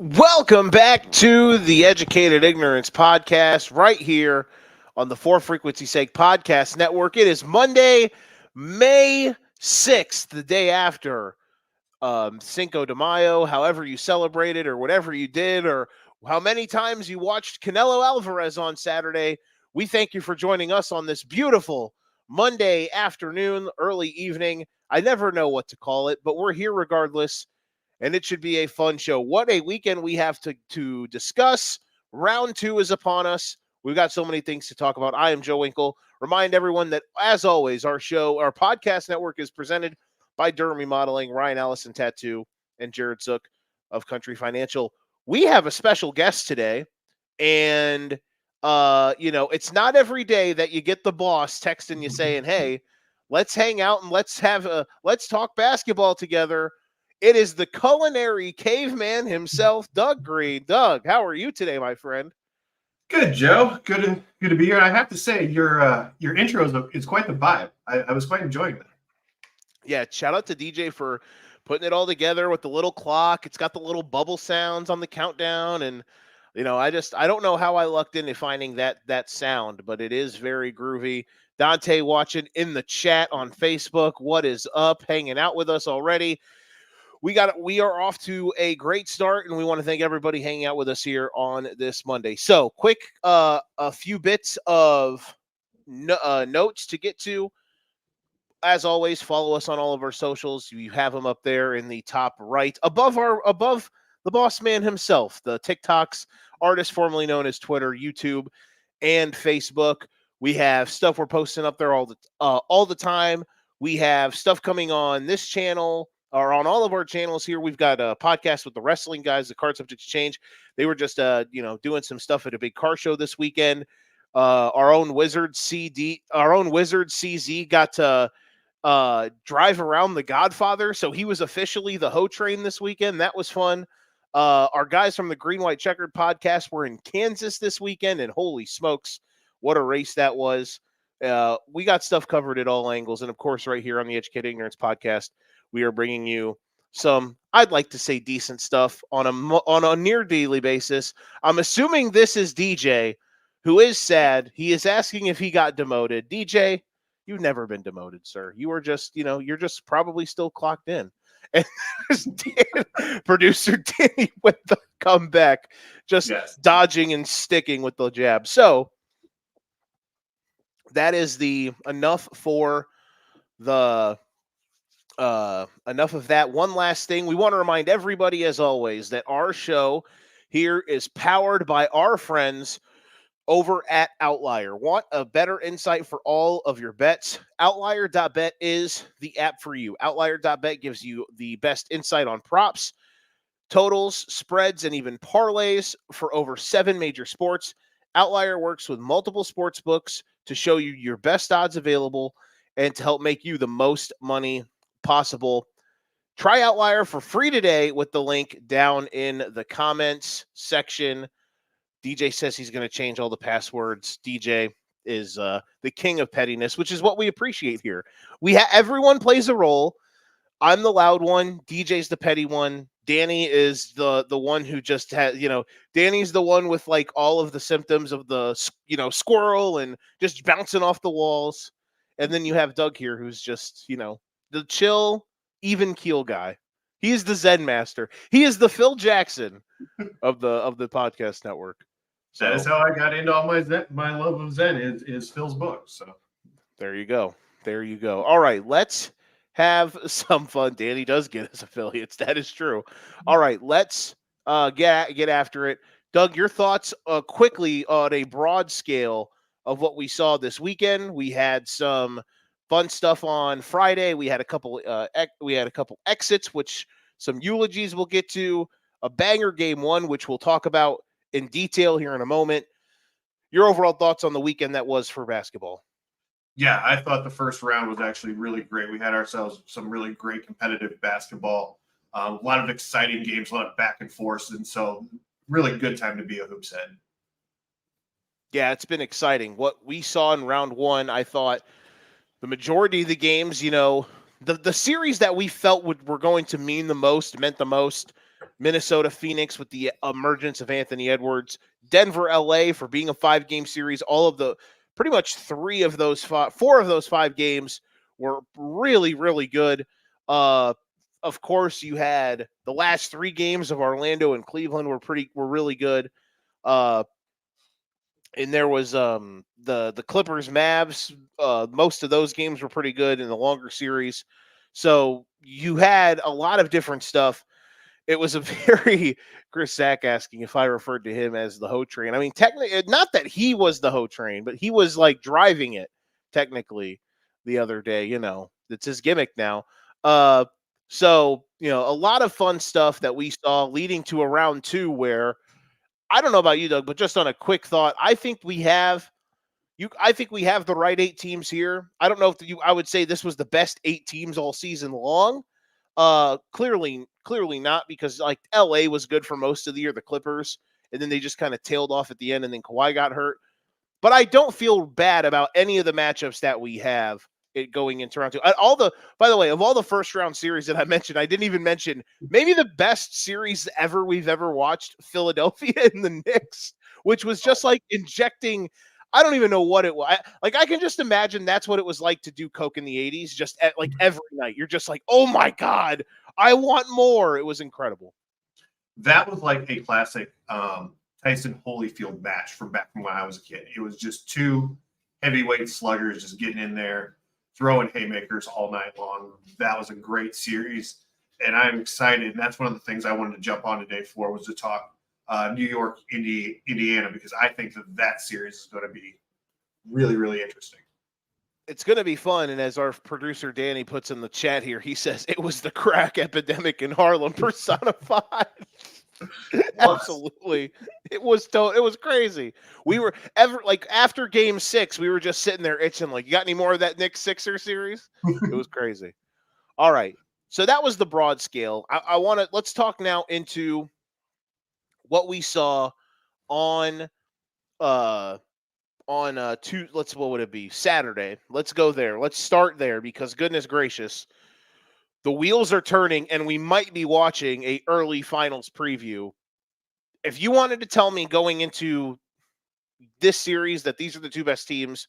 Welcome back to the Educated Ignorance Podcast right here on the For Frequency Sake Podcast Network. It is Monday, May 6th, the day after Cinco de Mayo, however you celebrated or whatever you did or how many times you watched Canelo Alvarez on Saturday. We thank you for joining us on this beautiful Monday afternoon, early evening. I never know what to call it, but we're here regardless and it should be a fun show. What a weekend we have to discuss. Round two is upon us. We've got so many things to talk about. I am Joe Winkle. Remind everyone that, as always, our podcast network is presented by Durham Remodeling, Ryan Allison Tattoo, and Jared Zook of Country Financial. We have a special guest today, and it's not every day that you get the boss texting you saying, "Hey, let's hang out and let's talk basketball together." It is the culinary caveman himself, Doug Green. Doug, how are you today, my friend? Good, Joe. Good to be here. And I have to say, your intro is quite the vibe. I was quite enjoying that. Yeah, shout out to DJ for putting it all together with the little clock. It's got the little bubble sounds on the countdown, and I don't know how I lucked into finding that sound, but it is very groovy. Dante watching in the chat on Facebook. What is up? Hanging out with us already. We are off to a great start, and we want to thank everybody hanging out with us here on this Monday. So, quick, a few bits of notes to get to. As always, follow us on all of our socials. You have them up there in the top right, above the boss man himself. The TikToks, artist formerly known as Twitter, YouTube, and Facebook. We have stuff we're posting up there all the time. We have stuff coming on this channel. Or on all of our channels here. We've got a podcast with the wrestling guys, the Card Subjects Change. They were just doing some stuff at a big car show this weekend. Our own Wizard CZ got to drive around the Godfather, so he was officially the Ho Train this weekend. That was fun. Our guys from the Green White Checkered podcast were in Kansas this weekend, and holy smokes, what a race that was. We got stuff covered at all angles, and of course, right here on the Educated Ignorance podcast, we are bringing you some, I'd like to say, decent stuff on a near daily basis. I'm assuming this is DJ, who is sad. He is asking if he got demoted. DJ, you've never been demoted, sir. You are just, you're just probably still clocked in. And producer Danny with the comeback, just dodging and sticking with the jab. So that is enough for the enough of that. One last thing. We want to remind everybody, as always, that our show here is powered by our friends over at Outlier. Want a better insight for all of your bets? Outlier.bet is the app for you. Outlier.bet gives you the best insight on props, totals, spreads, and even parlays for over 7 major sports. Outlier works with multiple sports books to show you your best odds available and to help make you the most money possible. Try Outlier for free today with the link down in the comments section. DJ says he's going to change all the passwords. DJ is the king of pettiness, which is what we appreciate here. Everyone plays a role. I'm the loud one. DJ's the petty one. Danny is the one who just has, Danny's the one with like all of the symptoms of the, squirrel and just bouncing off the walls. And then you have Doug here, who's just, the chill, even keel guy. He is the Zen master. He is the Phil Jackson of the podcast network. So, that is how I got into all my love of Zen is Phil's books. So there you go. All right, let's have some fun. Danny does get us affiliates. That is true. All right, let's get after it. Doug, your thoughts quickly on a broad scale of what we saw this weekend. We had some fun stuff on Friday. We had a couple exits, which some eulogies we'll get to. A banger game one, which we'll talk about in detail here in a moment. Your overall thoughts on the weekend that was for basketball? Yeah, I thought the first round was actually really great. We had ourselves some really great competitive basketball, a lot of exciting games, a lot of back and forth, and so really good time to be a hoops head. Yeah, it's been exciting. What we saw in round one, I thought the majority of the games, the series that we felt were going to mean the most, meant the most, Minnesota, Phoenix with the emergence of Anthony Edwards, Denver, LA for being a 5-game series. All of the pretty much 4 of those 5 games were really, really good. Of course, you had the last 3 games of Orlando and Cleveland were really good. And there was the Clippers, Mavs. Most of those games were pretty good in the longer series. So you had a lot of different stuff. It was a very Chris Sack asking if I referred to him as the Ho Train. I mean, technically, not that he was the Ho Train, but he was like driving it technically the other day. It's his gimmick now. So a lot of fun stuff that we saw leading to a round 2 where I don't know about you, Doug, but just on a quick thought, I think we have the right 8 teams here. I don't know if I would say this was the best 8 teams all season long. Clearly not, because like LA was good for most of the year, the Clippers, and then they just kind of tailed off at the end, and then Kawhi got hurt. But I don't feel bad about any of the matchups that we have it going into round 2. By the way, of all the first round series that I mentioned, I didn't even mention maybe the best series ever we've ever watched, Philadelphia and the Knicks, which was just like injecting. I don't even know what it was. I can just imagine that's what it was like to do coke in the 80s, just like every night. You're just like, oh my God, I want more. It was incredible. That was like a classic Tyson Holyfield match from back from when I was a kid. It was just 2 heavyweight sluggers just getting in there, throwing haymakers all night long. That was a great series, and I'm excited. And that's one of the things I wanted to jump on today for, was to talk New York, Indiana, because I think that series is going to be really, really interesting. It's going to be fun. And as our producer Danny puts in the chat here, he says it was the crack epidemic in Harlem personified. Absolutely. It was crazy. We were after game 6, we were just sitting there itching like, you got any more of that Knicks Sixer series? It was crazy. All right. So that was the broad scale. Let's talk now into what we saw on what would it be? Saturday. Let's go there. Let's start there, because goodness gracious, the wheels are turning and we might be watching a early finals preview. If you wanted to tell me going into this series that these are the 2 best teams,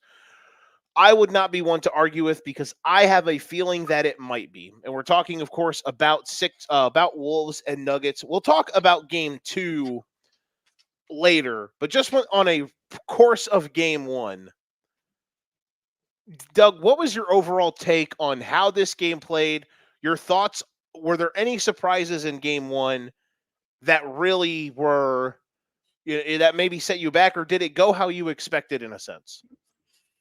I would not be one to argue with, because I have a feeling that it might be. And we're talking, of course, about Wolves and Nuggets. We'll talk about game 2 later, but just on a course of game 1. Doug, what was your overall take on how this game played? Your thoughts? Were there any surprises in game 1 that really were that maybe set you back, or did it go how you expected in a sense?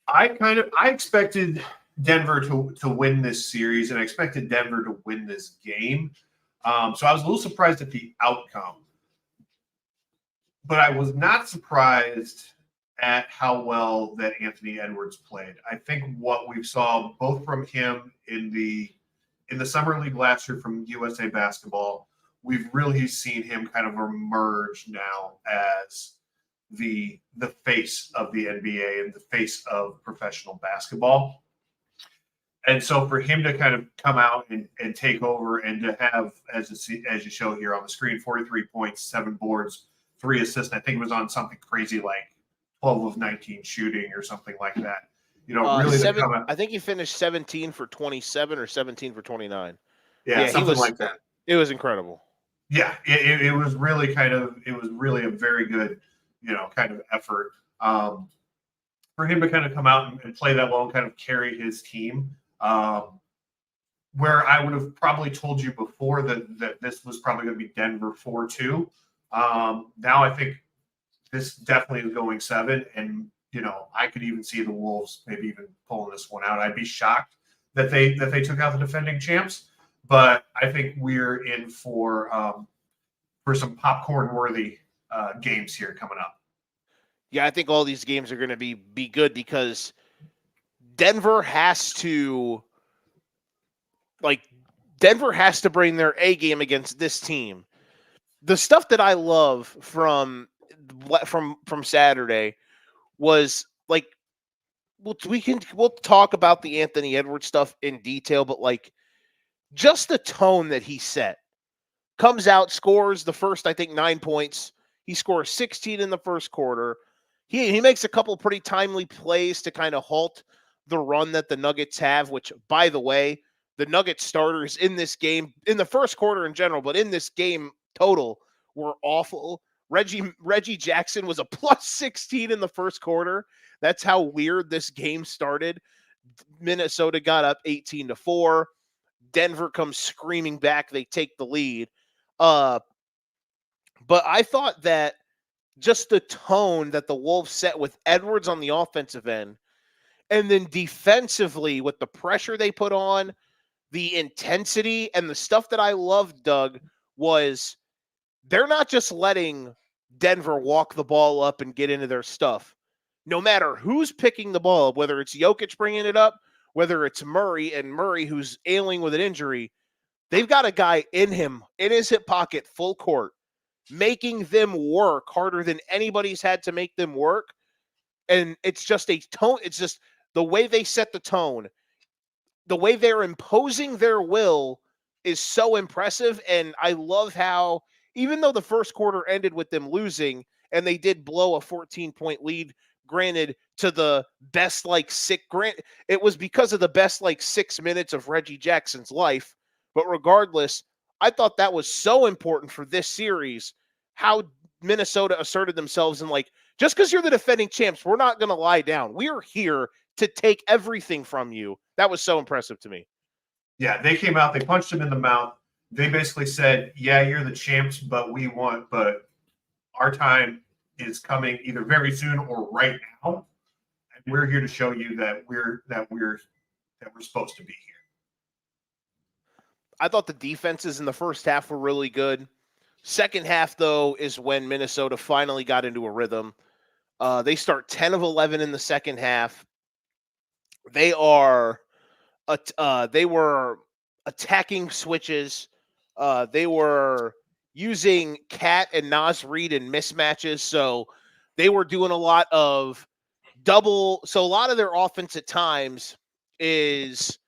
I expected Denver to win this series, and I expected Denver to win this game. So I was a little surprised at the outcome, but I was not surprised at how well that Anthony Edwards played. I think what we saw both from him in the summer league last year from USA Basketball, we've really seen him kind of emerge now as the face of the NBA and the face of professional basketball. And so for him to kind of come out and take over, and to have, as you show here on the screen, 43 points, 7 boards, 3 assists. I think it was on something crazy like 12 of 19 shooting or something like that. Really to come out. I think he finished 17 for 27 or 17 for 29. Yeah, something like that. It was incredible. Yeah, it was really a very good, kind of effort for him to kind of come out and play that well and kind of carry his team. Where I would have probably told you before that this was probably going to be Denver 4-2. Now I think this definitely is going 7, and I could even see the Wolves maybe even pulling this one out. I'd be shocked that they took out the defending champs, but I think we're in for some popcorn-worthy games here coming up. Yeah, I think all these games are going to be good, because Denver has to bring their A game against this team. The stuff that I love from Saturday was like, we'll talk about the Anthony Edwards stuff in detail, but like just the tone that he set comes out, scores the first, I think, 9 points. He scores 16 in the first quarter. He makes a couple pretty timely plays to kind of halt the run that the Nuggets have, which, by the way, the Nuggets starters in this game, in the first quarter in general, but in this game total, were awful. Reggie Jackson was a plus 16 in the first quarter. That's how weird this game started. Minnesota got up 18-4. Denver comes screaming back. They take the lead. But I thought that just the tone that the Wolves set with Edwards on the offensive end, and then defensively with the pressure they put on, the intensity, and the stuff that I loved, Doug, was they're not just letting Denver walk the ball up and get into their stuff. No matter who's picking the ball up, whether it's Jokic bringing it up, whether it's Murray who's ailing with an injury, they've got a guy in his hip pocket, full court, making them work harder than anybody's had to make them work. And it's just a tone. It's just the way they set the tone, the way they're imposing their will is so impressive. And I love how, even though the first quarter ended with them losing and they did blow a 14-point lead, granted, to the best it was because of the best 6 minutes of Reggie Jackson's life. But regardless, I thought that was so important for this series, how Minnesota asserted themselves and just because you're the defending champs, we're not going to lie down. We are here to take everything from you. That was so impressive to me. Yeah, they came out, they punched him in the mouth. They basically said, yeah, you're the champs, but our time is coming either very soon or right now. And we're here to show you that we're supposed to be here. I thought the defenses in the first half were really good. Second half, though, is when Minnesota finally got into a rhythm. They start 10 of 11 in the second half. They were attacking switches. They were using Cat and Naz Reid in mismatches. So they were doing a lot of double. So a lot of their offense at times is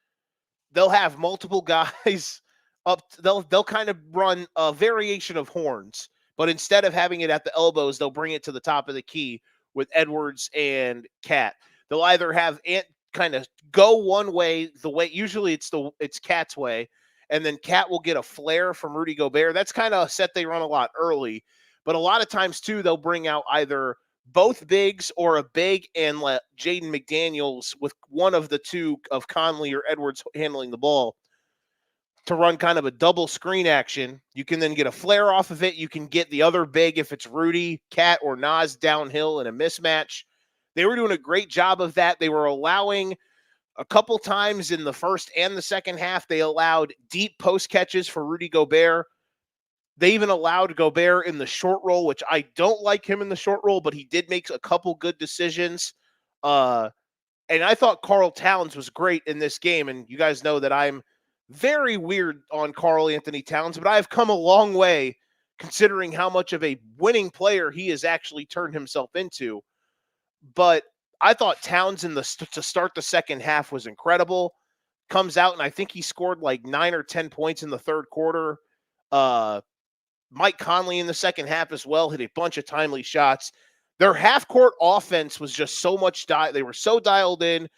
they'll have multiple guys up. They'll kind of run a variation of horns, but instead of having it at the elbows, they'll bring it to the top of the key with Edwards and Cat. They'll either have Ant kind of go one way, usually it's Cat's way, and then Cat will get a flare from Rudy Gobert. That's kind of a set they run a lot early, but a lot of times too they'll bring out either both bigs or a big and let Jaden McDaniels with one of the two of Conley or Edwards handling the ball to run kind of a double screen action. You can then get a flare off of it. You can get the other big if it's Rudy, Cat, or Naz downhill in a mismatch. They were doing a great job of that. They were allowing a couple times in the first and the second half, they allowed deep post catches for Rudy Gobert. They even allowed Gobert in the short roll, which I don't like him in the short roll, but he did make a couple good decisions. And I thought Karl Towns was great in this game. And you guys know that I'm very weird on Karl Anthony Towns, but I've come a long way considering how much of a winning player he has actually turned himself into. But I thought Towns to start the second half was incredible. Comes out, and I think he scored 9 or 10 points in the third quarter. Mike Conley in the second half as well hit a bunch of timely shots. Their half-court offense was just so much they were so dialed in.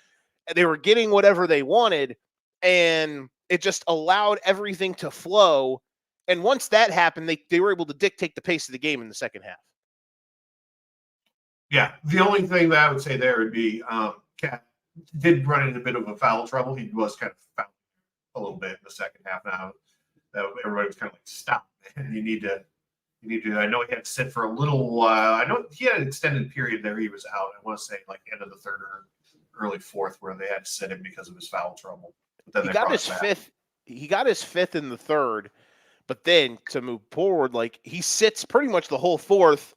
They were getting whatever they wanted, and it just allowed everything to flow. And once that happened, they were able to dictate the pace of the game in the second half. Yeah, the only thing that I would say there would be Cat did run into a bit of a foul trouble. He was kind of fouled a little bit in the second half. Now everybody was kind of stop. You need to. I know he had to sit for a little while. I know he had an extended period there. He was out. I want to say end of the third or early fourth, where they had to sit him because of his foul trouble. But then he got his fifth. He got his fifth in the third, but then to move forward, he sits pretty much the whole fourth.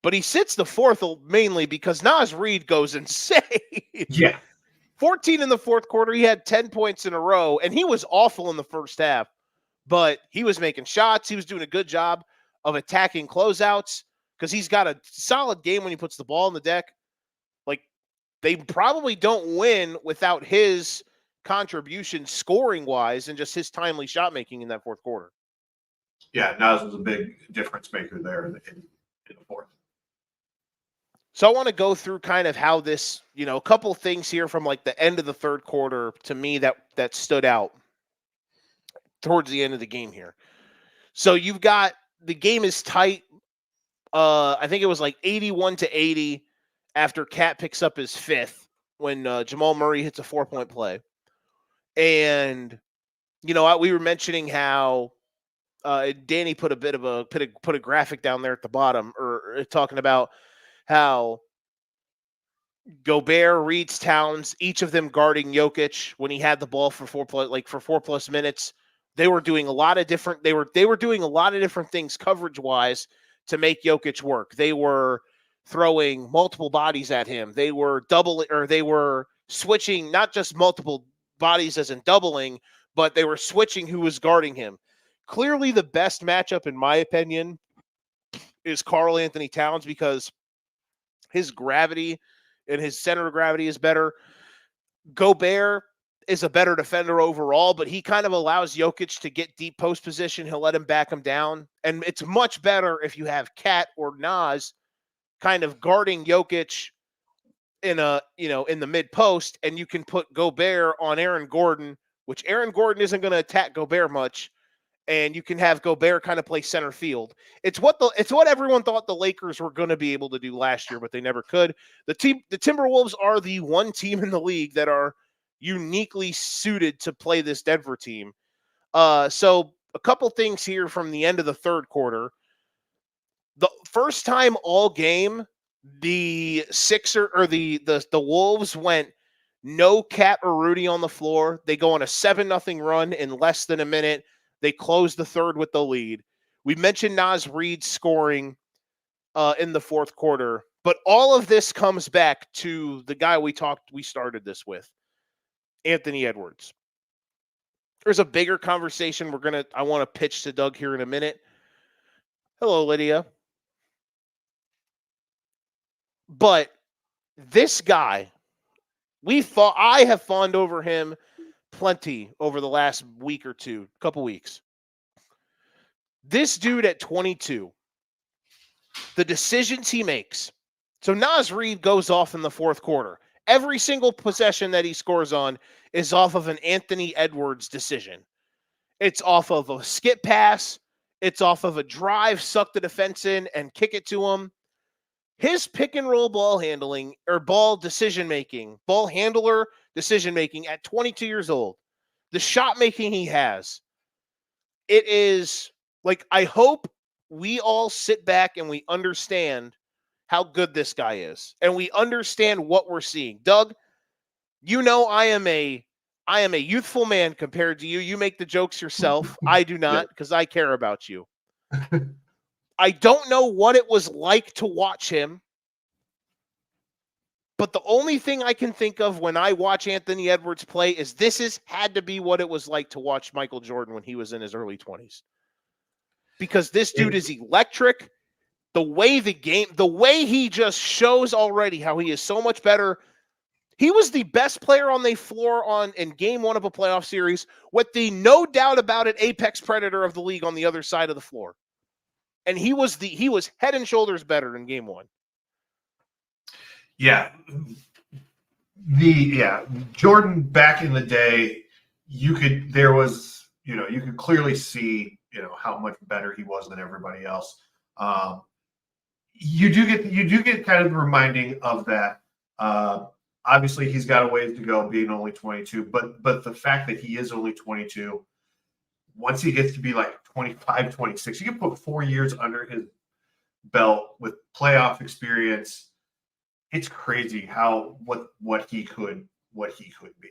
But he sits the fourth mainly because Naz Reid goes insane. Yeah. 14 in the fourth quarter. He had 10 points in a row, and he was awful in the first half. But he was making shots. He was doing a good job of attacking closeouts because he's got a solid game when he puts the ball in the deck. They probably don't win without his contribution scoring-wise and just his timely shot making in that fourth quarter. Yeah, Nas was a big difference maker there in the fourth. So I want to go through kind of how this, a couple things here from like the end of the third quarter to me that stood out towards the end of the game here. So you've got the game is tight. I think it was like 81-80 after Cat picks up his fifth when Jamal Murray hits a 4-point play. And we were mentioning how Danny put a graphic down there at the bottom, or talking about how Gobert, Reeds, Towns, each of them guarding Jokic when he had the ball for 4+ minutes. They were doing a lot of different. They were doing a lot of different things coverage wise to make Jokic work. They were throwing multiple bodies at him. They were they were switching, not just multiple bodies as in doubling, but they were switching who was guarding him. Clearly, the best matchup, in my opinion, is Karl Anthony Towns, because his gravity and his center of gravity is better. Gobert is a better defender overall, but he kind of allows Jokic to get deep post position. He'll let him back him down. And it's much better if you have Cat or Nas kind of guarding Jokic in the mid post, and you can put Gobert on Aaron Gordon, which Aaron Gordon isn't going to attack Gobert much. And you can have Gobert kind of play center field. It's what everyone thought the Lakers were going to be able to do last year, but they never could. The Timberwolves are the one team in the league that are uniquely suited to play this Denver team. So a couple things here from the end of the third quarter. The first time all game, the Wolves went no Cat or Rudy on the floor. They go on a 7-0 run in less than a minute. They close the third with the lead. We mentioned Nas Reed scoring in the fourth quarter, but all of this comes back to the guy we started this with, Anthony Edwards. There's a bigger conversation I want to pitch to Doug here in a minute. Hello, Lydia. But this guy, I have fawned over him plenty over the last week or two, couple weeks. This dude at 22, the decisions he makes. So Nas Reed goes off in the fourth quarter. Every single possession that he scores on is off of an Anthony Edwards decision. It's off of a skip pass. It's off of a drive, suck the defense in, and kick it to him. His pick and roll ball handling, or ball handler decision making at 22 years old, the shot making he has, it is like, I hope we all sit back and we understand how good this guy is, and we understand what we're seeing. Doug, I am a youthful man compared to you. You make the jokes yourself. I do not, because I care about you. I don't know what it was like to watch him, but the only thing I can think of when I watch Anthony Edwards play is had to be what it was like to watch Michael Jordan when he was in his early 20s. Because this dude is electric. The way he just shows already how he is so much better. He was the best player on the floor in game one of a playoff series, with the no doubt about it apex predator of the league on the other side of the floor. And he was head and shoulders better in game one. Yeah. Jordan back in the day, you could clearly see, how much better he was than everybody else. You do get kind of reminding of that. Obviously he's got a ways to go being only 22, but the fact that he is only 22, once he gets to be like 25, 26, you can put 4 years under his belt with playoff experience. It's crazy what he could be.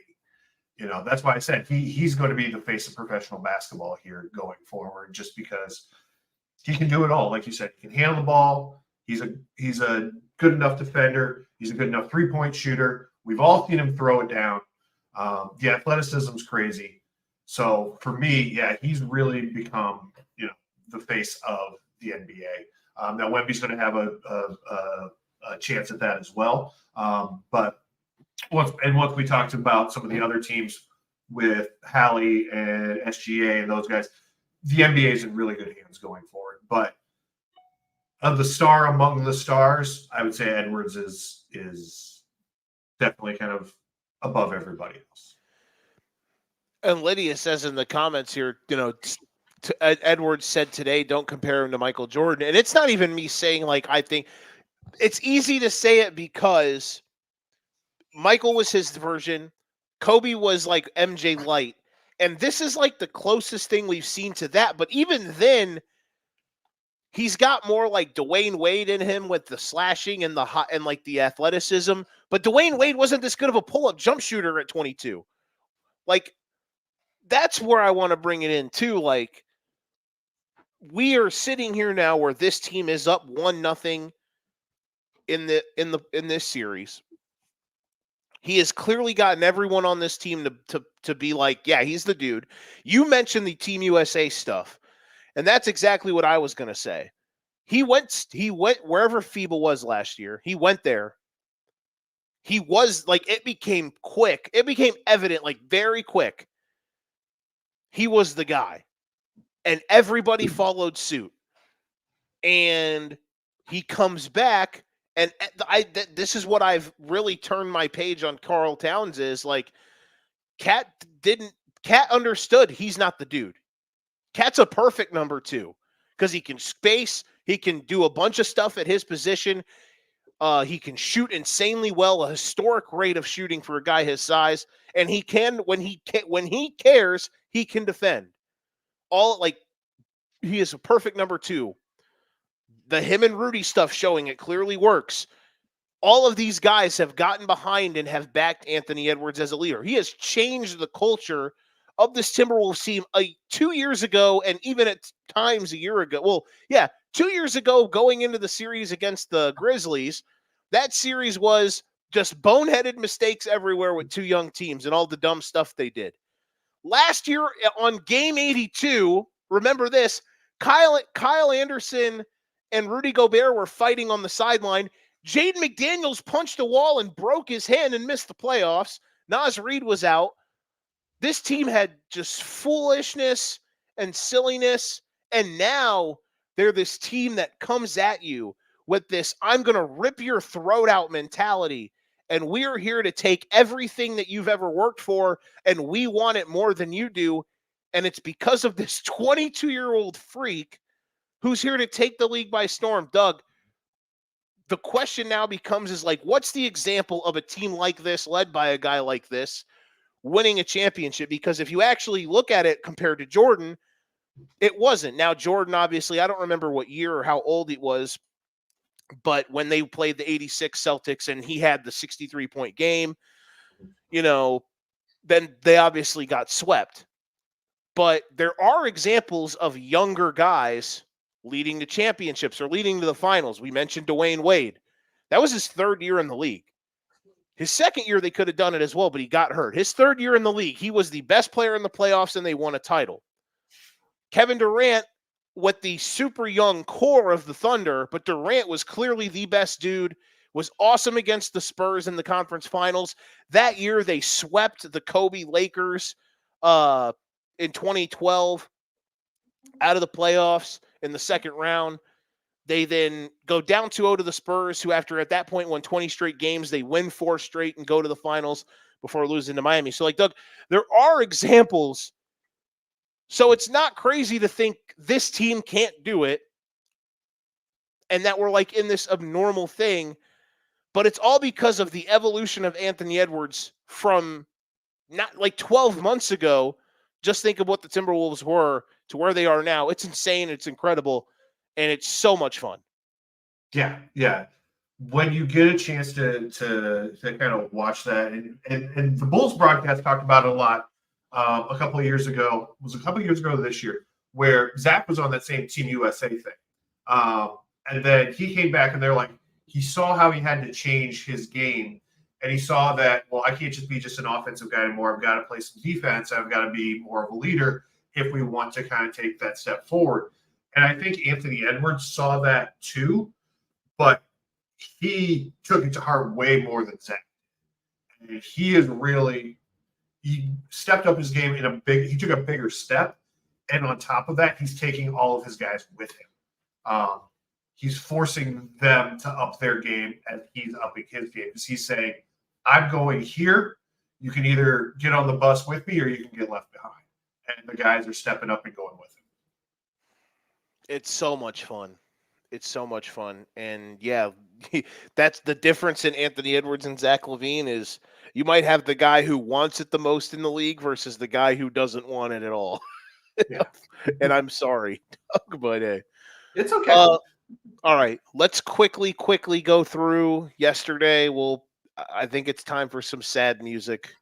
That's why I said he's going to be the face of professional basketball here going forward, just because he can do it all. Like you said, he can handle the ball. He's a good enough defender. He's a good enough 3-point shooter. We've all seen him throw it down. The athleticism's crazy. So for me, he's really become, the face of the NBA. Now Wemby's going to have a chance at that as well. But once we talked about some of the other teams with Hallie and SGA and those guys, the NBA is in really good hands going forward. But of the star among the stars, I would say Edwards is definitely kind of above everybody else. And Lydia says in the comments here, Edwards said today, don't compare him to Michael Jordan. And it's not even me saying, like, I think it's easy to say it because Michael was his version. Kobe was like MJ Light. And this is like the closest thing we've seen to that. But even then, he's got more like Dwayne Wade in him with the slashing and like the athleticism. But Dwayne Wade wasn't this good of a pull-up jump shooter at 22. Like, that's where I want to bring it in too. Like, we are sitting here now where this team is up 1-0 in this series. He has clearly gotten everyone on this team to be like, yeah, he's the dude. You mentioned the Team USA stuff, and that's exactly what I was going to say. He went wherever FIBA was last year. He went there. He was like, it became quick. It became evident, like very quick. He was the guy. And everybody followed suit. And he comes back, and this is what I've really turned my page on Karl Towns is like, Cat understood he's not the dude. Cat's a perfect number 2 because he can space, he can do a bunch of stuff at his position. He can shoot insanely well, a historic rate of shooting for a guy his size, and he can when he cares, he can defend. He is a perfect number 2. The him and Rudy stuff showing it clearly works. All of these guys have gotten behind and have backed Anthony Edwards as a leader. He has changed the culture of this Timberwolves team 2 years ago, and even at times a year ago. Well, yeah, 2 years ago going into the series against the Grizzlies, that series was just boneheaded mistakes everywhere with 2 young teams and all the dumb stuff they did. Last year on game 82, remember this, Kyle Anderson and Rudy Gobert were fighting on the sideline. Jaden McDaniels punched a wall and broke his hand and missed the playoffs. Naz Reid was out. This team had just foolishness and silliness, and now they're this team that comes at you with this, I'm going to rip your throat out mentality, and we're here to take everything that you've ever worked for, and we want it more than you do, and it's because of this 22-year-old freak who's here to take the league by storm. Doug, the question now becomes is like, what's the example of a team like this, led by a guy like this, winning a championship? Because if you actually look at it compared to Jordan, it wasn't. Now, Jordan, obviously, I don't remember what year or how old it was, but when they played the 86 Celtics and he had the 63-point game, then they obviously got swept. But there are examples of younger guys leading to championships or leading to the finals. We mentioned Dwayne Wade. That was his 3rd year in the league. His 2nd year, they could have done it as well, but he got hurt. His 3rd year in the league, he was the best player in the playoffs, and they won a title. Kevin Durant, with the super young core of the Thunder, but Durant was clearly the best dude, was awesome against the Spurs in the conference finals. That year, they swept the Kobe Lakers in 2012 out of the playoffs in the 2nd round. They then go down 2-0 to the Spurs, who after at that point won 20 straight games, they win 4 straight and go to the finals before losing to Miami. So, like, Doug, there are examples. So it's not crazy to think this team can't do it and that we're like in this abnormal thing, but it's all because of the evolution of Anthony Edwards from not like 12 months ago. Just think of what the Timberwolves were to where they are now. It's insane. It's incredible. And it's so much fun. Yeah. When you get a chance to kind of watch that, and the Bulls broadcast talked about it a lot a couple of years ago. It was a couple of years ago this year, where Zach was on that same Team USA thing. And then he came back and they're like, he saw how he had to change his game. And he saw that, well, I can't just be just an offensive guy anymore. I've got to play some defense. I've got to be more of a leader if we want to kind of take that step forward. And I think Anthony Edwards saw that too, but he took it to heart way more than Zach. And he stepped up his game he took a bigger step, And on top of that, he's taking all of his guys with him. He's forcing them to up their game as he's upping his game. Because he's saying, I'm going here. You can either get on the bus with me or you can get left behind. And the guys are stepping up and going with him. It's so much fun. It's so much fun. And yeah, that's the difference in Anthony Edwards and Zach LaVine is you might have the guy who wants it the most in the league versus the guy who doesn't want it at all. Yeah. And I'm sorry, but hey. It's okay. All right, let's quickly go through yesterday. I think it's time for some sad music.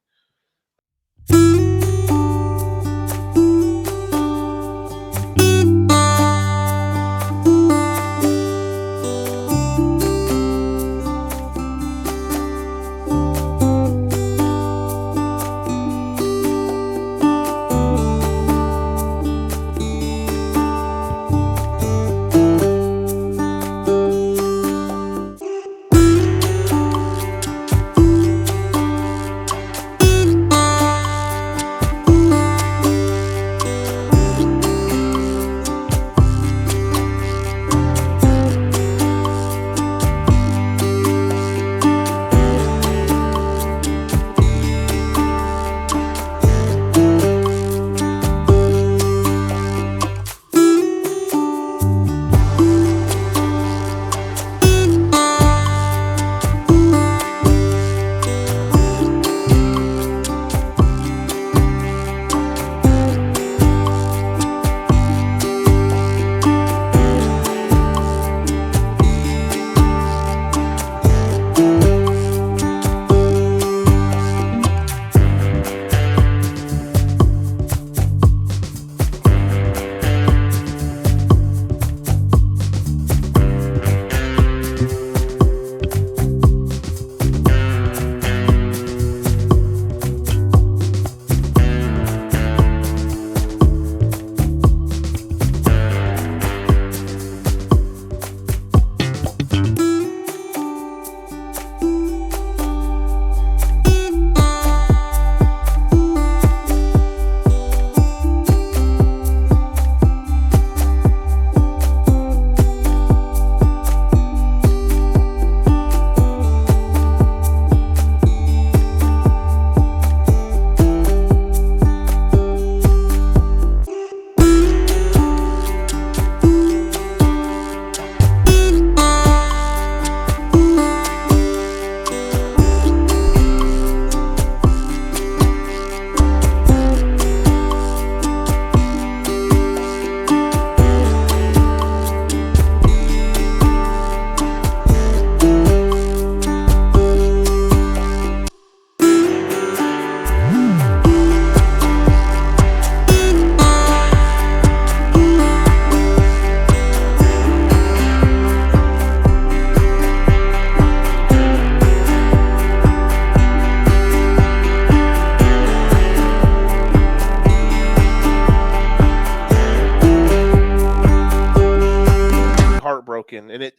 Heartbroken, and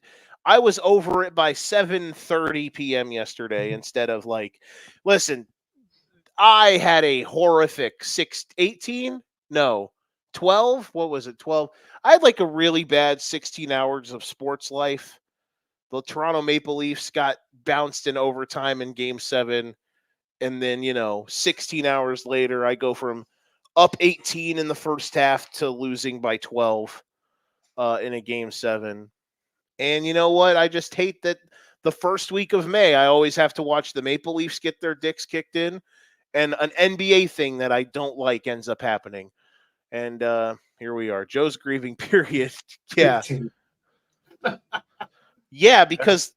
I was over it by 7:30 p.m. yesterday instead of listen, I had a horrific 18, no, 12, what was it, 12? I had a really bad 16 hours of sports life. The Toronto Maple Leafs got bounced in overtime in game 7, and then 16 hours later I go from up 18 in the first half to losing by 12 in a game 7. And you know what? I just hate that the first week of May, I always have to watch the Maple Leafs get their dicks kicked in, and an NBA thing that I don't like ends up happening. And here we are. Joe's grieving period. Yeah. Yeah, because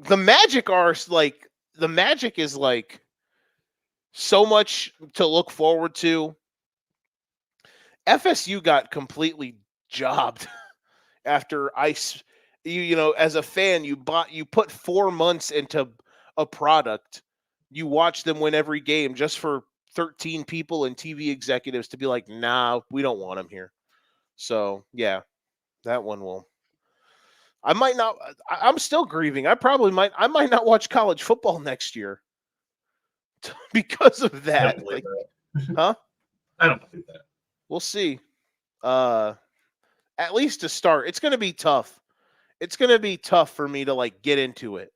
the Magic is so much to look forward to. FSU got completely jobbed after as a fan, you put 4 months into a product. You watch them win every game just for 13 people and TV executives to be like, nah, we don't want him here. So yeah, that one will. I might not. I'm still grieving. I might not watch college football next year because of that. I don't believe that. Huh? I don't believe that. We'll see. At least to start, it's going to be tough. It's going to be tough for me to like get into it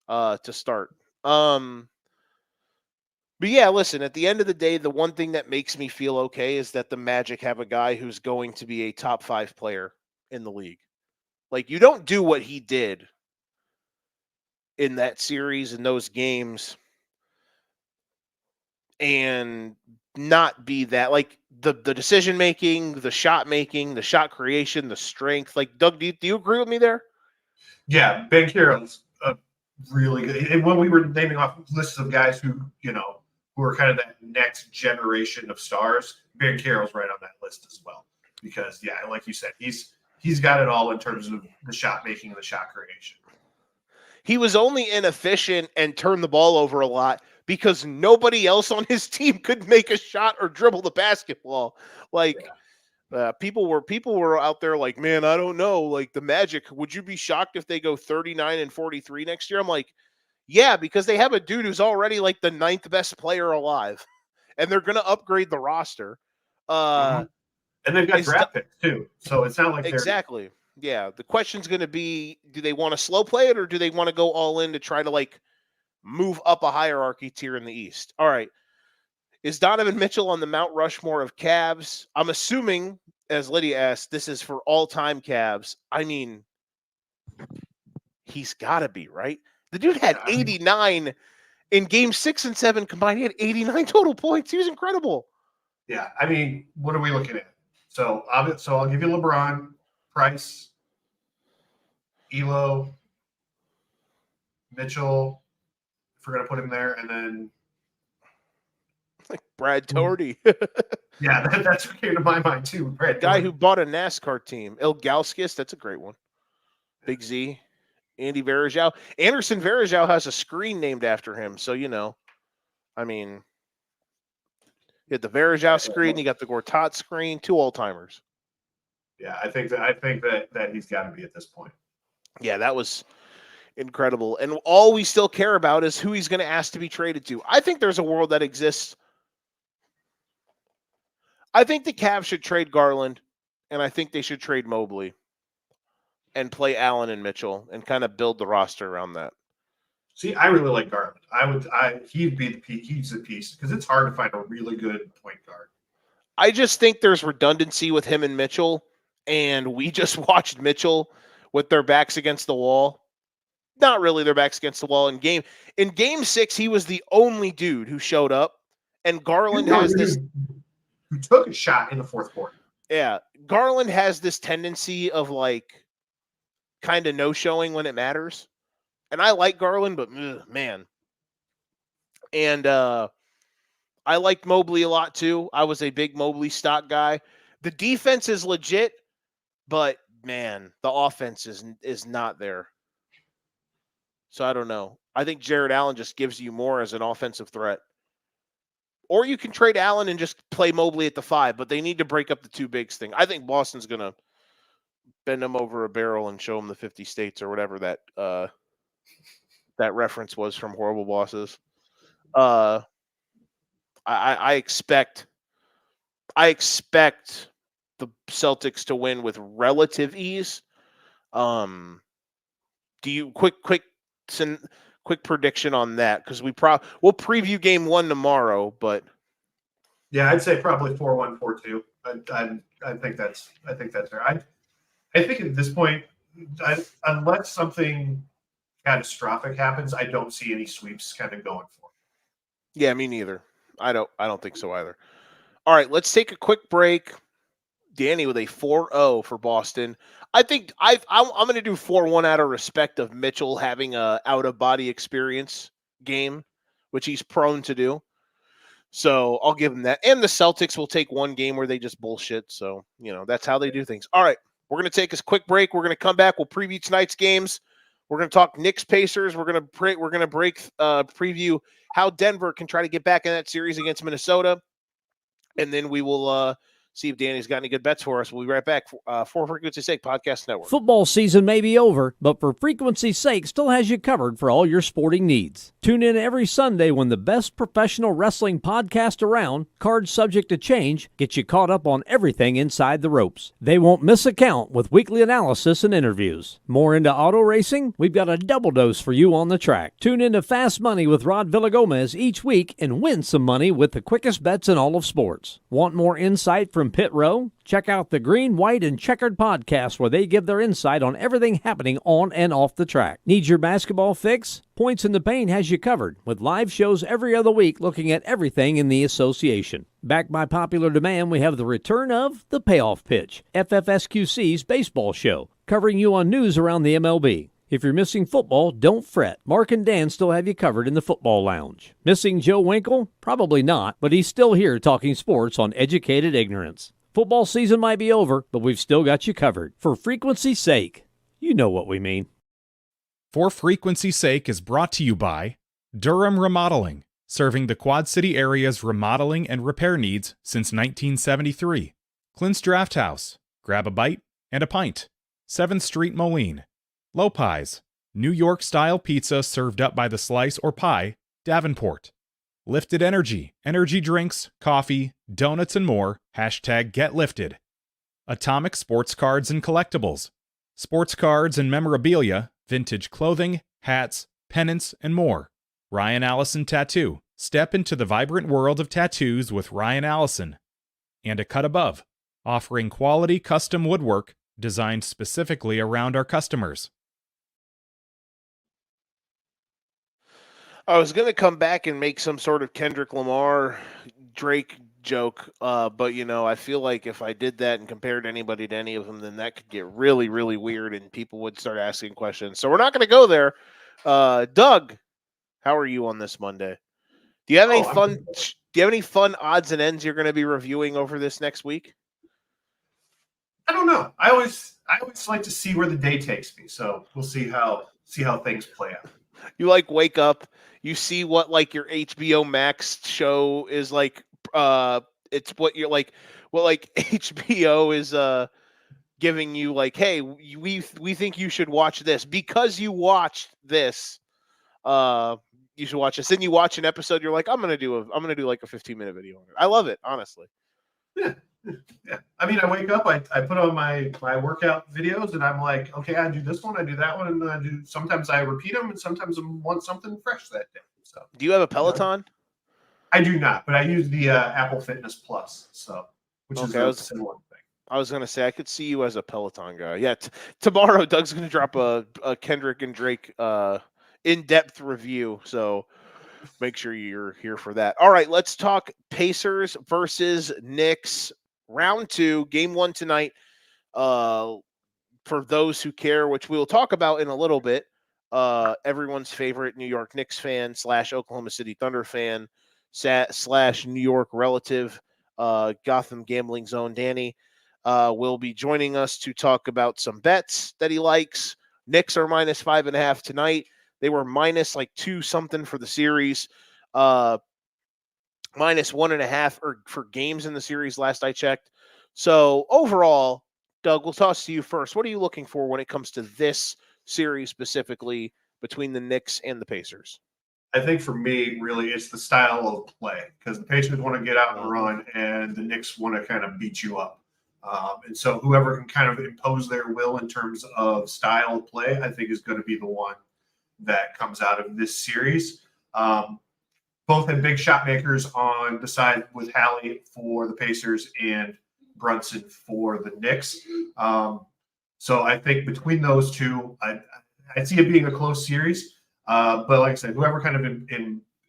to start. But yeah, listen, at the end of the day, the one thing that makes me feel okay is that the Magic have a guy who's going to be a top 5 player in the league. Like, you don't do what he did in that series, in those games, and not be that. Like, the decision making, the shot creation, the strength. Like, Doug, do you agree with me there? Yeah, Ben Carroll's really good. And when we were naming off lists of guys who are kind of that next generation of stars, Ben Carroll's right on that list as well. Because yeah, like you said, he's got it all in terms of the shot making and the shot creation. He was only inefficient and turned the ball over a lot because nobody else on his team could make a shot or dribble the basketball. Like, people were out there like, man, I don't know. Like, the Magic, would you be shocked if they go 39-43 next year? I'm like, yeah, because they have a dude who's already like the 9th best player alive, and they're going to upgrade the roster. And they've got draft picks too, so it's not like exactly. Yeah, the question's going to be: do they want to slow play it, or do they want to go all in to try to like move up a hierarchy tier in the East? All right, is Donovan Mitchell on the Mount Rushmore of Cavs? I'm assuming, as Lydia asked, this is for all-time Cavs. I mean, he's got to be, right? The dude had 89 in Game 6 and 7 combined. He had 89 total points. He was incredible. Yeah, I mean, what are we looking at? So I'll give you LeBron, Price, Elo, Mitchell, if we're gonna put him there, and then like Brad Doherty. Yeah, that's what came to my mind too. Brad Guy Doherty. who bought a NASCAR team. Ilgauskas, that's a great one. Big Z. Andy Varejao. Anderson Varejao has a screen named after him, so I mean, you had the Varejao screen, you got the Gortat screen, 2 all-timers. Yeah, I think that he's got to be at this point. Yeah, that was incredible. And all we still care about is who he's going to ask to be traded to. I think there's a world that exists. I think the Cavs should trade Garland, and I think they should trade Mobley and play Allen and Mitchell and kind of build the roster around that. See, I really like Garland. He'd be the piece. He's the piece because it's hard to find a really good point guard. I just think there's redundancy with him and Mitchell, and we just watched Mitchell with their backs against the wall. Not really their backs against the wall in game 6. He was the only dude who showed up, and Garland has this. Who took a shot in the fourth quarter? Yeah, Garland has this tendency of like kind of no showing when it matters, and I like Garland, but man, and I liked Mobley a lot too. I was a big Mobley stock guy. The defense is legit, but man, the offense is not there. So I don't know. I think Jared Allen just gives you more as an offensive threat. Or you can trade Allen and just play Mobley at the 5, but they need to break up the two bigs thing. I think Boston's going to bend them over a barrel and show them the 50 states or whatever that that reference was from Horrible Bosses. I expect the Celtics to win with relative ease. Do you quick prediction on that, because we'll preview game 1 tomorrow, but yeah, I'd say probably 4-1, 4-2. I think that's fair. I think at this point, unless something catastrophic happens, I don't see any sweeps kind of going for. Yeah, me neither. I don't think so either. All right, let's take a quick break. Danny with a 4-0 for Boston. I think I'm going to do 4-1 out of respect of Mitchell having a out-of-body experience game, which he's prone to do. So I'll give him that. And the Celtics will take one game where they just bullshit. So, that's how they do things. All right, we're going to take a quick break. We're going to come back. We'll preview tonight's games. We're going to talk Knicks Pacers. We're going to preview how Denver can try to get back in that series against Minnesota. And then we will see if Danny's got any good bets for us. We'll be right back for Frequency's Sake Podcast Network. Football season may be over, but for Frequency's Sake still has you covered for all your sporting needs. Tune in every Sunday when the best professional wrestling podcast around, Cards Subject to Change, gets you caught up on everything inside the ropes. They won't miss a count with weekly analysis and interviews. More into auto racing? We've got a double dose for you on the track. Tune in to Fast Money with Rod Villagomez each week and win some money with the quickest bets in all of sports. Want more insight from Pit Row? Check out the Green, White, and Checkered podcast where they give their insight on everything happening on and off the track. Need your basketball fix? Points in the Paint has you covered with live shows every other week looking at everything in the association. Backed by popular demand, we have the return of The Payoff Pitch, FFSQC's baseball show, covering you on news around the MLB. If you're missing football, don't fret. Mark and Dan still have you covered in the football lounge. Missing Joe Winkle? Probably not, but he's still here talking sports on Educated Ignorance. Football season might be over, but we've still got you covered. For Frequency's Sake, you know what we mean. For Frequency's Sake is brought to you by Durham Remodeling, serving the Quad City area's remodeling and repair needs since 1973. Clint's Draft House, grab a bite and a pint. 7th Street, Moline. Lopez, New York-style pizza served up by the slice or pie, Davenport. Lifted Energy, energy drinks, coffee, donuts, and more. #GetLifted. Atomic Sports Cards and Collectibles. Sports cards and memorabilia, vintage clothing, hats, pennants, and more. Ryan Allison Tattoo. Step into the vibrant world of tattoos with Ryan Allison. And A Cut Above, offering quality custom woodwork designed specifically around our customers. I was going to come back and make some sort of Kendrick Lamar, Drake joke, but, I feel like if I did that and compared anybody to any of them, then that could get really, really weird and people would start asking questions. So we're not going to go there. Doug, how are you on this Monday? Do you have any fun? Do you have any fun odds and ends you're going to be reviewing over this next week? I don't know. I always like to see where the day takes me. So we'll see how things play out. You wake up, you see what your HBO Max show is like. It's what you're like. What HBO is giving you hey, we think you should watch this because you watched this. You should watch this. Then you watch an episode. You're like, I'm gonna do a 15-minute video on it. I love it, honestly. Yeah. Yeah. I mean, I wake up, I put on my workout videos, and I'm like, okay, I do this one, I do that one, and sometimes I repeat them, and sometimes I want something fresh that day. So, do you have a Peloton? I do not, but I use the Apple Fitness Plus, which is a similar thing. I was gonna say I could see you as a Peloton guy. Yeah, tomorrow Doug's gonna drop a Kendrick and Drake in-depth review, so make sure you're here for that. All right, let's talk Pacers versus Knicks. Round 2, game 1 tonight. For those who care, which we'll talk about in a little bit, everyone's favorite New York Knicks fan / Oklahoma City Thunder fan / New York relative, Gotham Gambling Zone Danny, will be joining us to talk about some bets that he likes. Knicks are -5.5 tonight. They were minus 2 something for the series. -1.5 for games in the series last I checked. So overall, Doug, we'll toss to you first. What are you looking for when it comes to this series specifically between the Knicks and the Pacers? I think for me, really, it's the style of play because the Pacers want to get out and run, and the Knicks want to kind of beat you up. And so whoever can kind of impose their will in terms of style of play, I think is going to be the one that comes out of this series. Both had big shot makers on the side with Hallie for the Pacers and Brunson for the Knicks. So I think between those two, I see it being a close series. But like I said, whoever kind of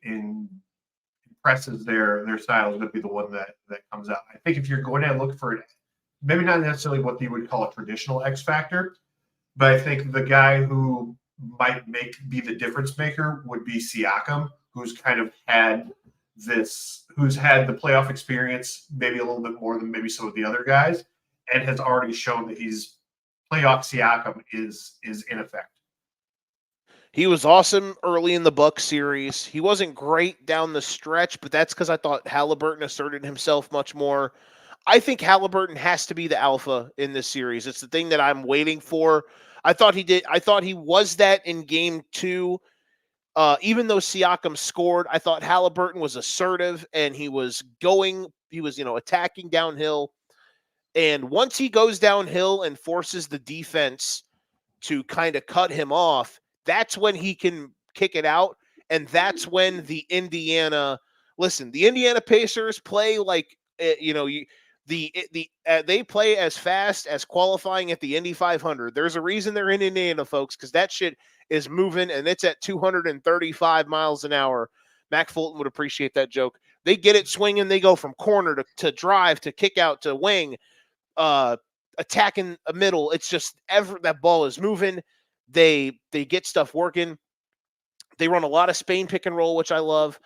impresses their style is going to be the one that comes out. I think if you're going to look for it, maybe not necessarily what you would call a traditional X factor, but I think the guy who might be the difference maker would be Siakam, who's kind of who's had the playoff experience maybe a little bit more than maybe some of the other guys, and has already shown that he's playoff Siakam is in effect. He was awesome early in the Bucks series. He wasn't great down the stretch, but that's because I thought Halliburton asserted himself much more. I think Halliburton has to be the alpha in this series. It's the thing that I'm waiting for. I thought he was that in game 2. Even though Siakam scored, I thought Halliburton was assertive and he was attacking downhill. And once he goes downhill and forces the defense to kind of cut him off, that's when he can kick it out. And that's when the Indiana Pacers play like, they play as fast as qualifying at the Indy 500. There's a reason they're in Indiana, folks, because that shit is moving and it's at 235 miles an hour. Mac Fulton would appreciate that joke. They get it swinging. They go from corner to drive to kick out to wing, attacking a middle. It's just that ball is moving. They get stuff working. They run a lot of Spain pick and roll, which I love,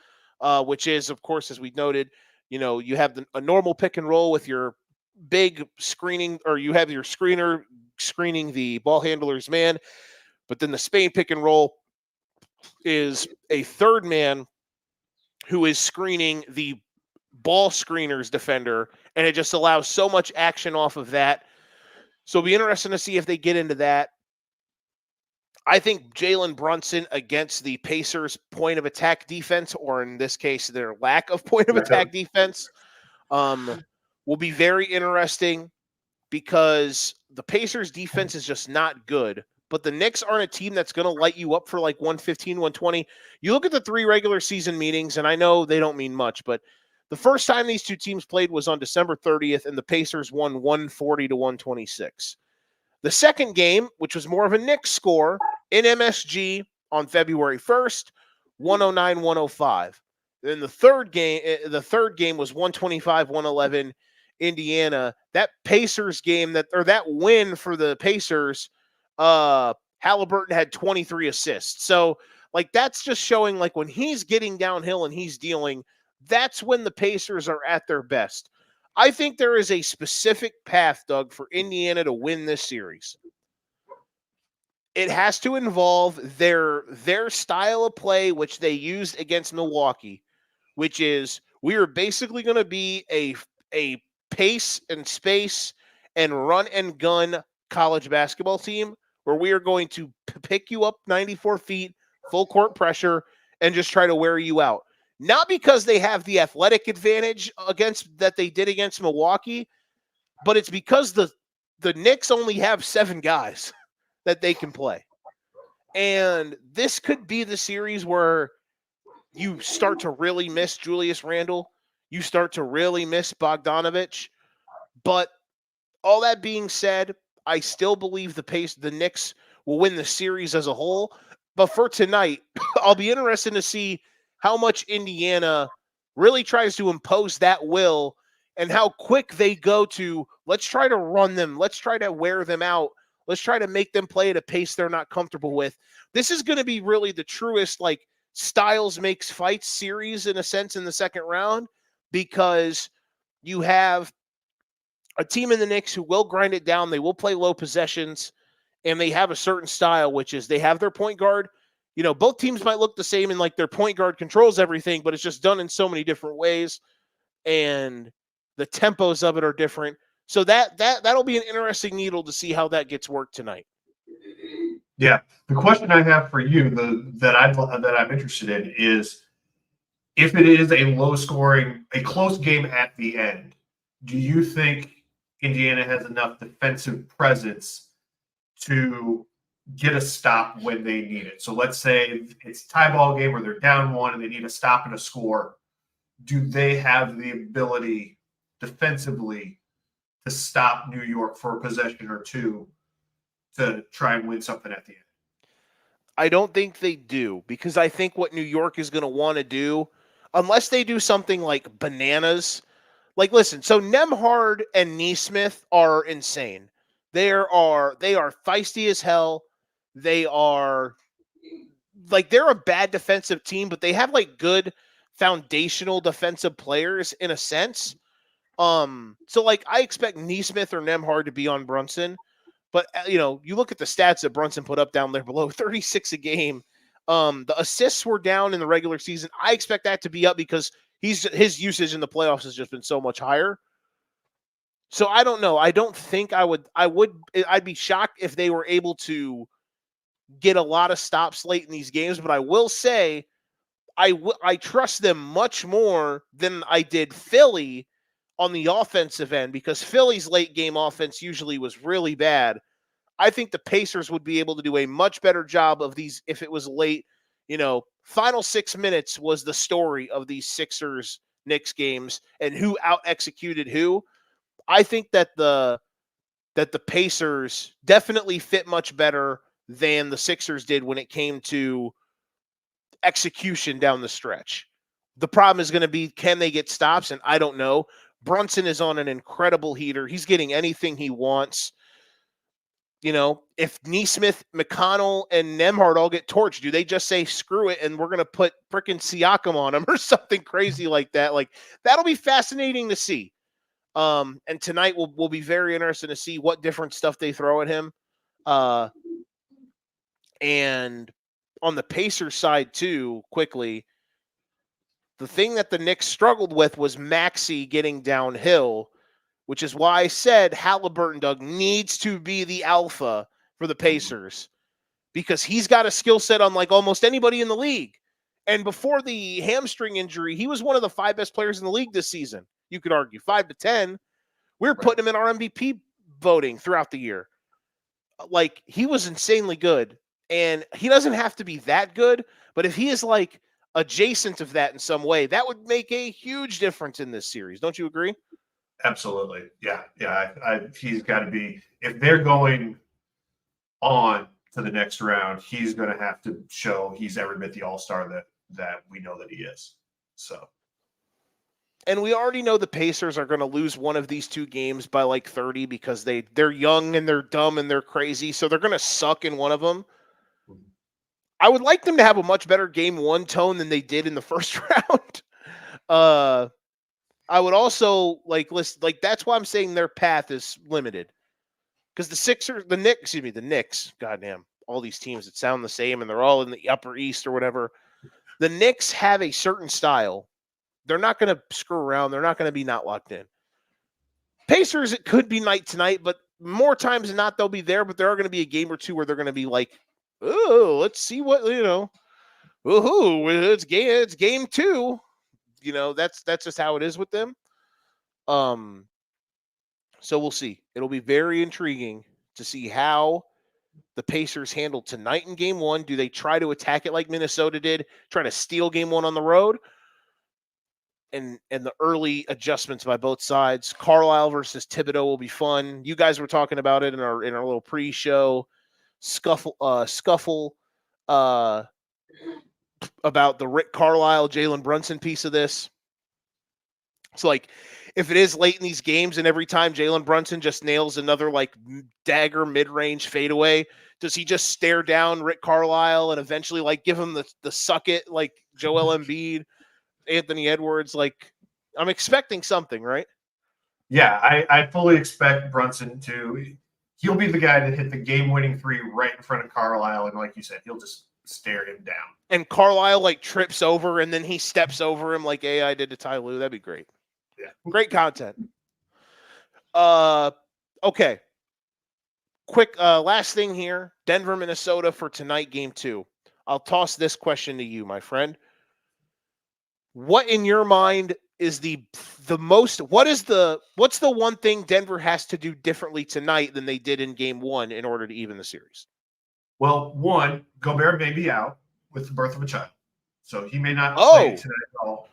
which is, of course, as we noted, you have a normal pick and roll with your big screening, or you have your screener screening the ball handler's man. But then the Spain pick and roll is a third man who is screening the ball screener's defender, and it just allows so much action off of that. So it'll be interesting to see if they get into that. I think Jalen Brunson against the Pacers' point of attack defense, or in this case, their lack of point of attack defense, will be very interesting because the Pacers' defense is just not good. But the Knicks aren't a team that's going to light you up for like 115, 120. You look at the 3 regular season meetings, and I know they don't mean much, but the first time these two teams played was on December 30th, and the Pacers won 140 to 126. The second game, which was more of a Knicks score in MSG on February 1st, 109-105. Then the third game was 125-111 Indiana. That Pacers game, that win for the Pacers, Halliburton had 23 assists. So like that's just showing like when he's getting downhill and he's dealing, that's when the Pacers are at their best. I think there is a specific path, Doug, for Indiana to win this series. It has to involve their style of play, which they used against Milwaukee, which is we are basically going to be a pace and space and run and gun college basketball team where we are going to pick you up 94 feet, full court pressure, and just try to wear you out. Not because they have the athletic advantage that they did against Milwaukee, but it's because the Knicks only have 7 guys that they can play. And this could be the series where you start to really miss Julius Randle. You start to really miss Bogdanovich. But all that being said, I still believe the Knicks will win the series as a whole. But for tonight, I'll be interested to see how much Indiana really tries to impose that will and how quick they go to, let's try to run them. Let's try to wear them out. Let's try to make them play at a pace they're not comfortable with. This is going to be really the truest, like, styles makes fights series in a sense in the second round, because you have a team in the Knicks who will grind it down. They will play low possessions, and they have a certain style, which is they have their point guard. Both teams might look the same in like their point guard controls everything, but it's just done in so many different ways, and the tempos of it are different. So that'll be an interesting needle to see how that gets worked tonight. Yeah, the question I have for you, that I'm interested in, is if it is a low-scoring, a close game at the end, do you think Indiana has enough defensive presence to get a stop when they need it? So let's say it's a tie ball game where they're down 1 and they need a stop and a score. Do they have the ability defensively to stop New York for a possession or two to try and win something at the end? I don't think they do, because I think what New York is going to want to do, unless they do something like bananas, like, listen, so Nembhard and Nesmith are insane. They are feisty as hell. They're a bad defensive team, but they have like good foundational defensive players in a sense. So like I expect Nesmith or Nembhard to be on Brunson, but you look at the stats that Brunson put up down there below, 36 a game. The assists were down in the regular season. I expect that to be up because his usage in the playoffs has just been so much higher. So I don't know. I don't think I'd be shocked if they were able to get a lot of stops late in these games, but I will say I trust them much more than I did Philly on the offensive end, because Philly's late game offense usually was really bad. I think the Pacers would be able to do a much better job of these if it was late. Final 6 minutes was the story of these Sixers Knicks games and who out executed who. I think that the Pacers definitely fit much better than the Sixers did when it came to execution down the stretch. The problem is going to be, can they get stops? And I don't know. Brunson is on an incredible heater. He's getting anything he wants. If Neesmith, McConnell, and Nembhard all get torched, do they just say, screw it, and we're going to put frickin' Siakam on him or something crazy like that? Like, that'll be fascinating to see. And tonight will be very interesting to see what different stuff they throw at him. And on the Pacers side too, quickly, the thing that the Knicks struggled with was Maxey getting downhill, which is why I said Halliburton, Doug, needs to be the alpha for the Pacers, because he's got a skill set unlike almost anybody in the league. And before the hamstring injury, he was one of the 5 best players in the league this season. You could argue 5 to 10. We were putting him in our MVP voting throughout the year. Like, he was insanely good. And he doesn't have to be that good, but if he is like adjacent of that in some way, that would make a huge difference in this series. Don't you agree? Absolutely. Yeah. He's got to be, if they're going on to the next round, he's going to have to show he's every bit the all-star that we know that he is. So. And we already know the Pacers are going to lose one of these 2 games by like 30 because they're young and they're dumb and they're crazy. So they're going to suck in one of them. I would like them to have a much better game 1 tone than they did in the first round. I would also that's why I'm saying their path is limited. Because the Knicks, goddamn, all these teams that sound the same and they're all in the Upper East or whatever. The Knicks have a certain style. They're not going to screw around. They're not going to be not locked in. Pacers, it could be night tonight, but more times than not, they'll be there. But there are going to be a game or 2 where they're going to be like, oh, let's see what, woohoo, it's game 2. That's just how it is with them. So we'll see. It'll be very intriguing to see how the Pacers handle tonight in game 1. Do they try to attack it like Minnesota did, try to steal game 1 on the road? And the early adjustments by both sides. Carlisle versus Thibodeau will be fun. You guys were talking about it in our little pre-show scuffle about the Rick Carlisle, Jalen Brunson piece of this. So, like, if it is late in these games and every time Jalen Brunson just nails another, like, dagger mid-range fadeaway, does he just stare down Rick Carlisle and eventually, like, give him the suck it, like Joel Embiid, Anthony Edwards? Like, I'm expecting something, right? Yeah, I fully expect Brunson he'll be the guy that hit the game-winning 3 right in front of Carlisle, and like you said, he'll just stare him down. And Carlisle, like, trips over, and then he steps over him like AI did to Ty Lue. That'd be great. Yeah. Great content. Okay. Quick, last thing here. Denver, Minnesota for tonight, game 2. I'll toss this question to you, my friend. What in your mind is what's the one thing Denver has to do differently tonight than they did in game 1 in order to even the series? Well, one, Gobert may be out with the birth of a child, so he may not play tonight at all.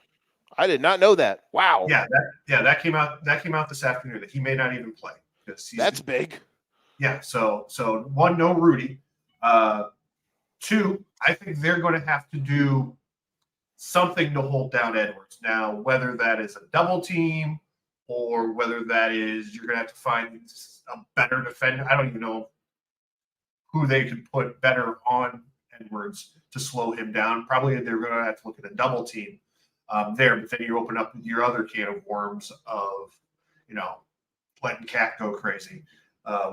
I did not know that. Wow. Yeah, that came out this afternoon that he may not even play. That's big. Yeah, so one, no Rudy. 2, I think they're going to have to do something to hold down Edwards. Now, whether that is a double team or whether that is you're going to have to find a better defender. I don't even know who they could put better on Edwards to slow him down. Probably they're going to have to look at a double team there, but then you open up your other can of worms of, letting Cat go crazy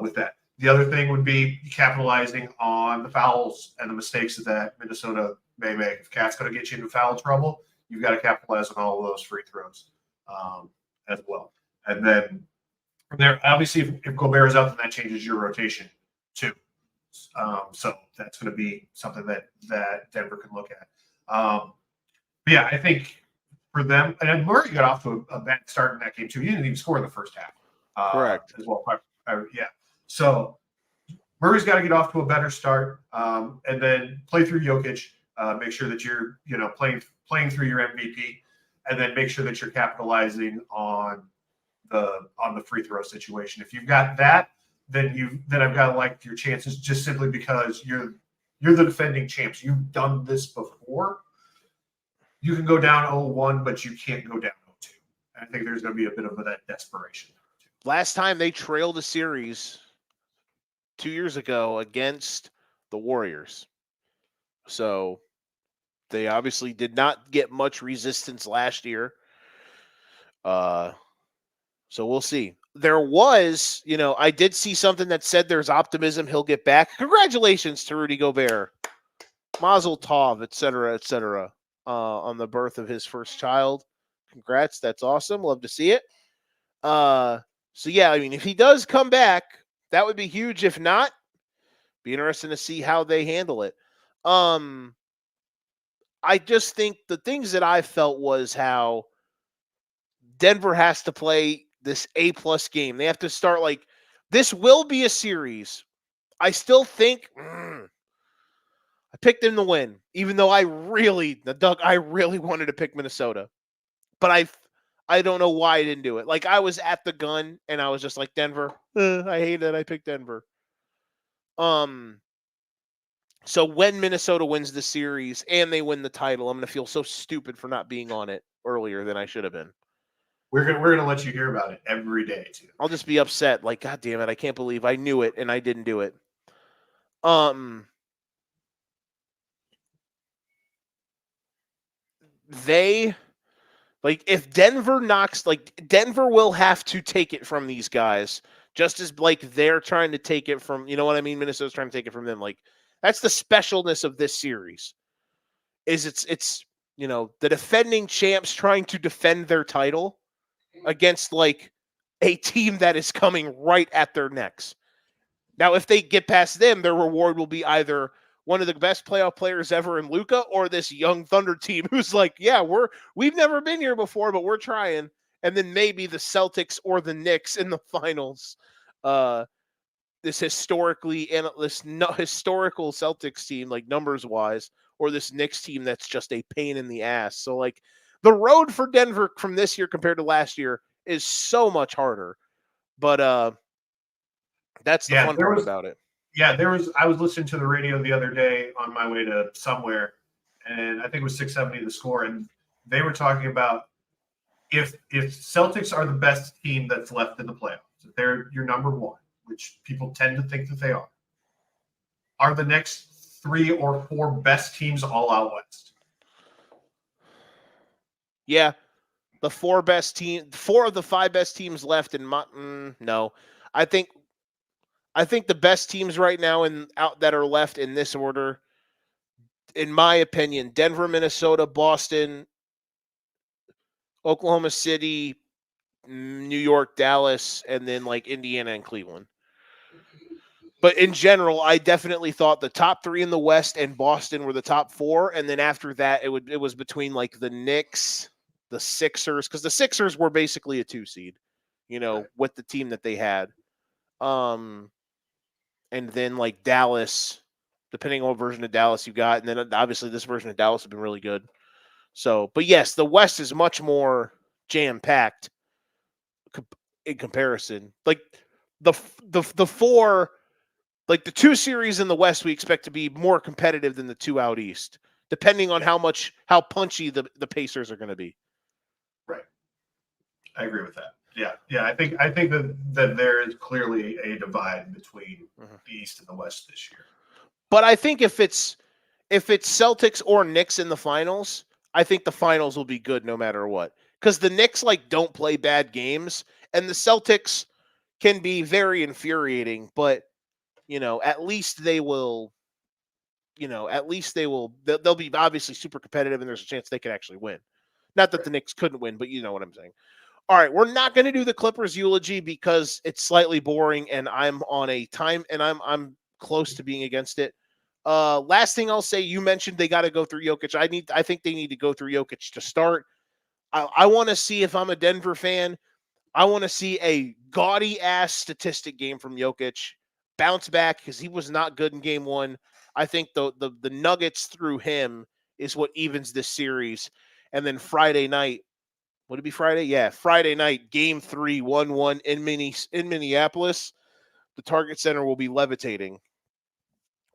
with that. The other thing would be capitalizing on the fouls and the mistakes that Minnesota may make. If Cat's going to get you into foul trouble, you've got to capitalize on all of those free throws as well. And then From there, obviously, if Gobert is out, then that changes your rotation too. So that's going to be something that Denver can look at. But yeah, I think for them, and Murray got off to a bad start in that game too. He didn't even score in the first half. Correct. As well. Yeah. So Murray's got to get off to a better start, and then play through Jokic. Make sure that you're playing through your MVP, and then make sure that you're capitalizing on the free throw situation. If you've got that, then I've got to like your chances just simply because you're the defending champs. You've done this before. You can go down 0-1, but you can't go down 0-2. I think there's going to be a bit of that desperation. Last time they trailed a series 2 years ago against the Warriors. So they obviously did not get much resistance last year. So we'll see. There was, I did see something that said there's optimism he'll get back. Congratulations to Rudy Gobert. Mazel tov, et cetera, on the birth of his first child. Congrats. That's awesome. Love to see it. So, yeah, I mean, if he does come back, that would be huge. If not, be interesting to see how they handle it. I just think the things that I felt was how Denver has to play this A-plus game. They have to start this will be a series. I still think I picked them to win, even though I really wanted to pick Minnesota. But I don't know why I didn't do it. I was at the gun, and I was just like, Denver. I hate it. I picked Denver. So when Minnesota wins the series and they win the title, I'm going to feel so stupid for not being on it earlier than I should have been. We're gonna let you hear about it every day too. I'll just be upset, God damn it, I can't believe I knew it and I didn't do it. They if Denver knocks, Denver will have to take it from these guys, just as they're trying to take it from, you know what I mean? Minnesota's trying to take it from them. That's the specialness of this series. Is it's the defending champs trying to defend their title against a team that is coming right at their necks. Now, if they get past them, their reward will be either one of the best playoff players ever in Luka or this young Thunder team who's we've never been here before, but we're trying. And then maybe the Celtics or the Knicks in the finals. This historical Celtics team, numbers wise, or this Knicks team that's just a pain in the ass. So the road for Denver from this year compared to last year is so much harder. But that's the fun part about it. Yeah, I was listening to the radio the other day on my way to somewhere, and I think it was 670 the score, and they were talking about if Celtics are the best team that's left in the playoffs, if they're your number one, which people tend to think that they are the next 3 or 4 best teams all out west? Yeah, the 4 of the 5 best teams left in no. I think the best teams right now that are left in this order, in my opinion, Denver, Minnesota, Boston, Oklahoma City, New York, Dallas, and then Indiana and Cleveland. But in general, I definitely thought the top 3 in the West and Boston were the top 4, and then after that, it was between the Knicks, the Sixers, because the Sixers were basically a 2 seed, with the team that they had. And then Dallas, depending on what version of Dallas you got, and then obviously this version of Dallas has been really good. So, but yes, the West is much more jam-packed in comparison. The 4, the 2 series in the West we expect to be more competitive than the 2 out East, depending on how punchy the Pacers are going to be. Right. I agree with that. Yeah. I think that there is clearly a divide between the East and the West this year. But I think if it's Celtics or Knicks in the finals, I think the finals will be good no matter what. Because the Knicks don't play bad games, and the Celtics can be very infuriating, but at least they will. They'll be obviously super competitive, and there's a chance they could actually win. Not that the Knicks couldn't win, but you know what I'm saying. All right, we're not going to do the Clippers eulogy because it's slightly boring, and I'm on a time, and I'm close to being against it. Last thing I'll say, you mentioned they got to go through Jokic. I think they need to go through Jokic to start. I want to see, if I'm a Denver fan, I want to see a gaudy ass statistic game from Jokic, bounce back because he was not good in game one. I think the Nuggets through him is what evens this series. And then Friday night, would it be Friday? Yeah, Friday night, game 3, 1-1 in Minneapolis. The Target Center will be levitating,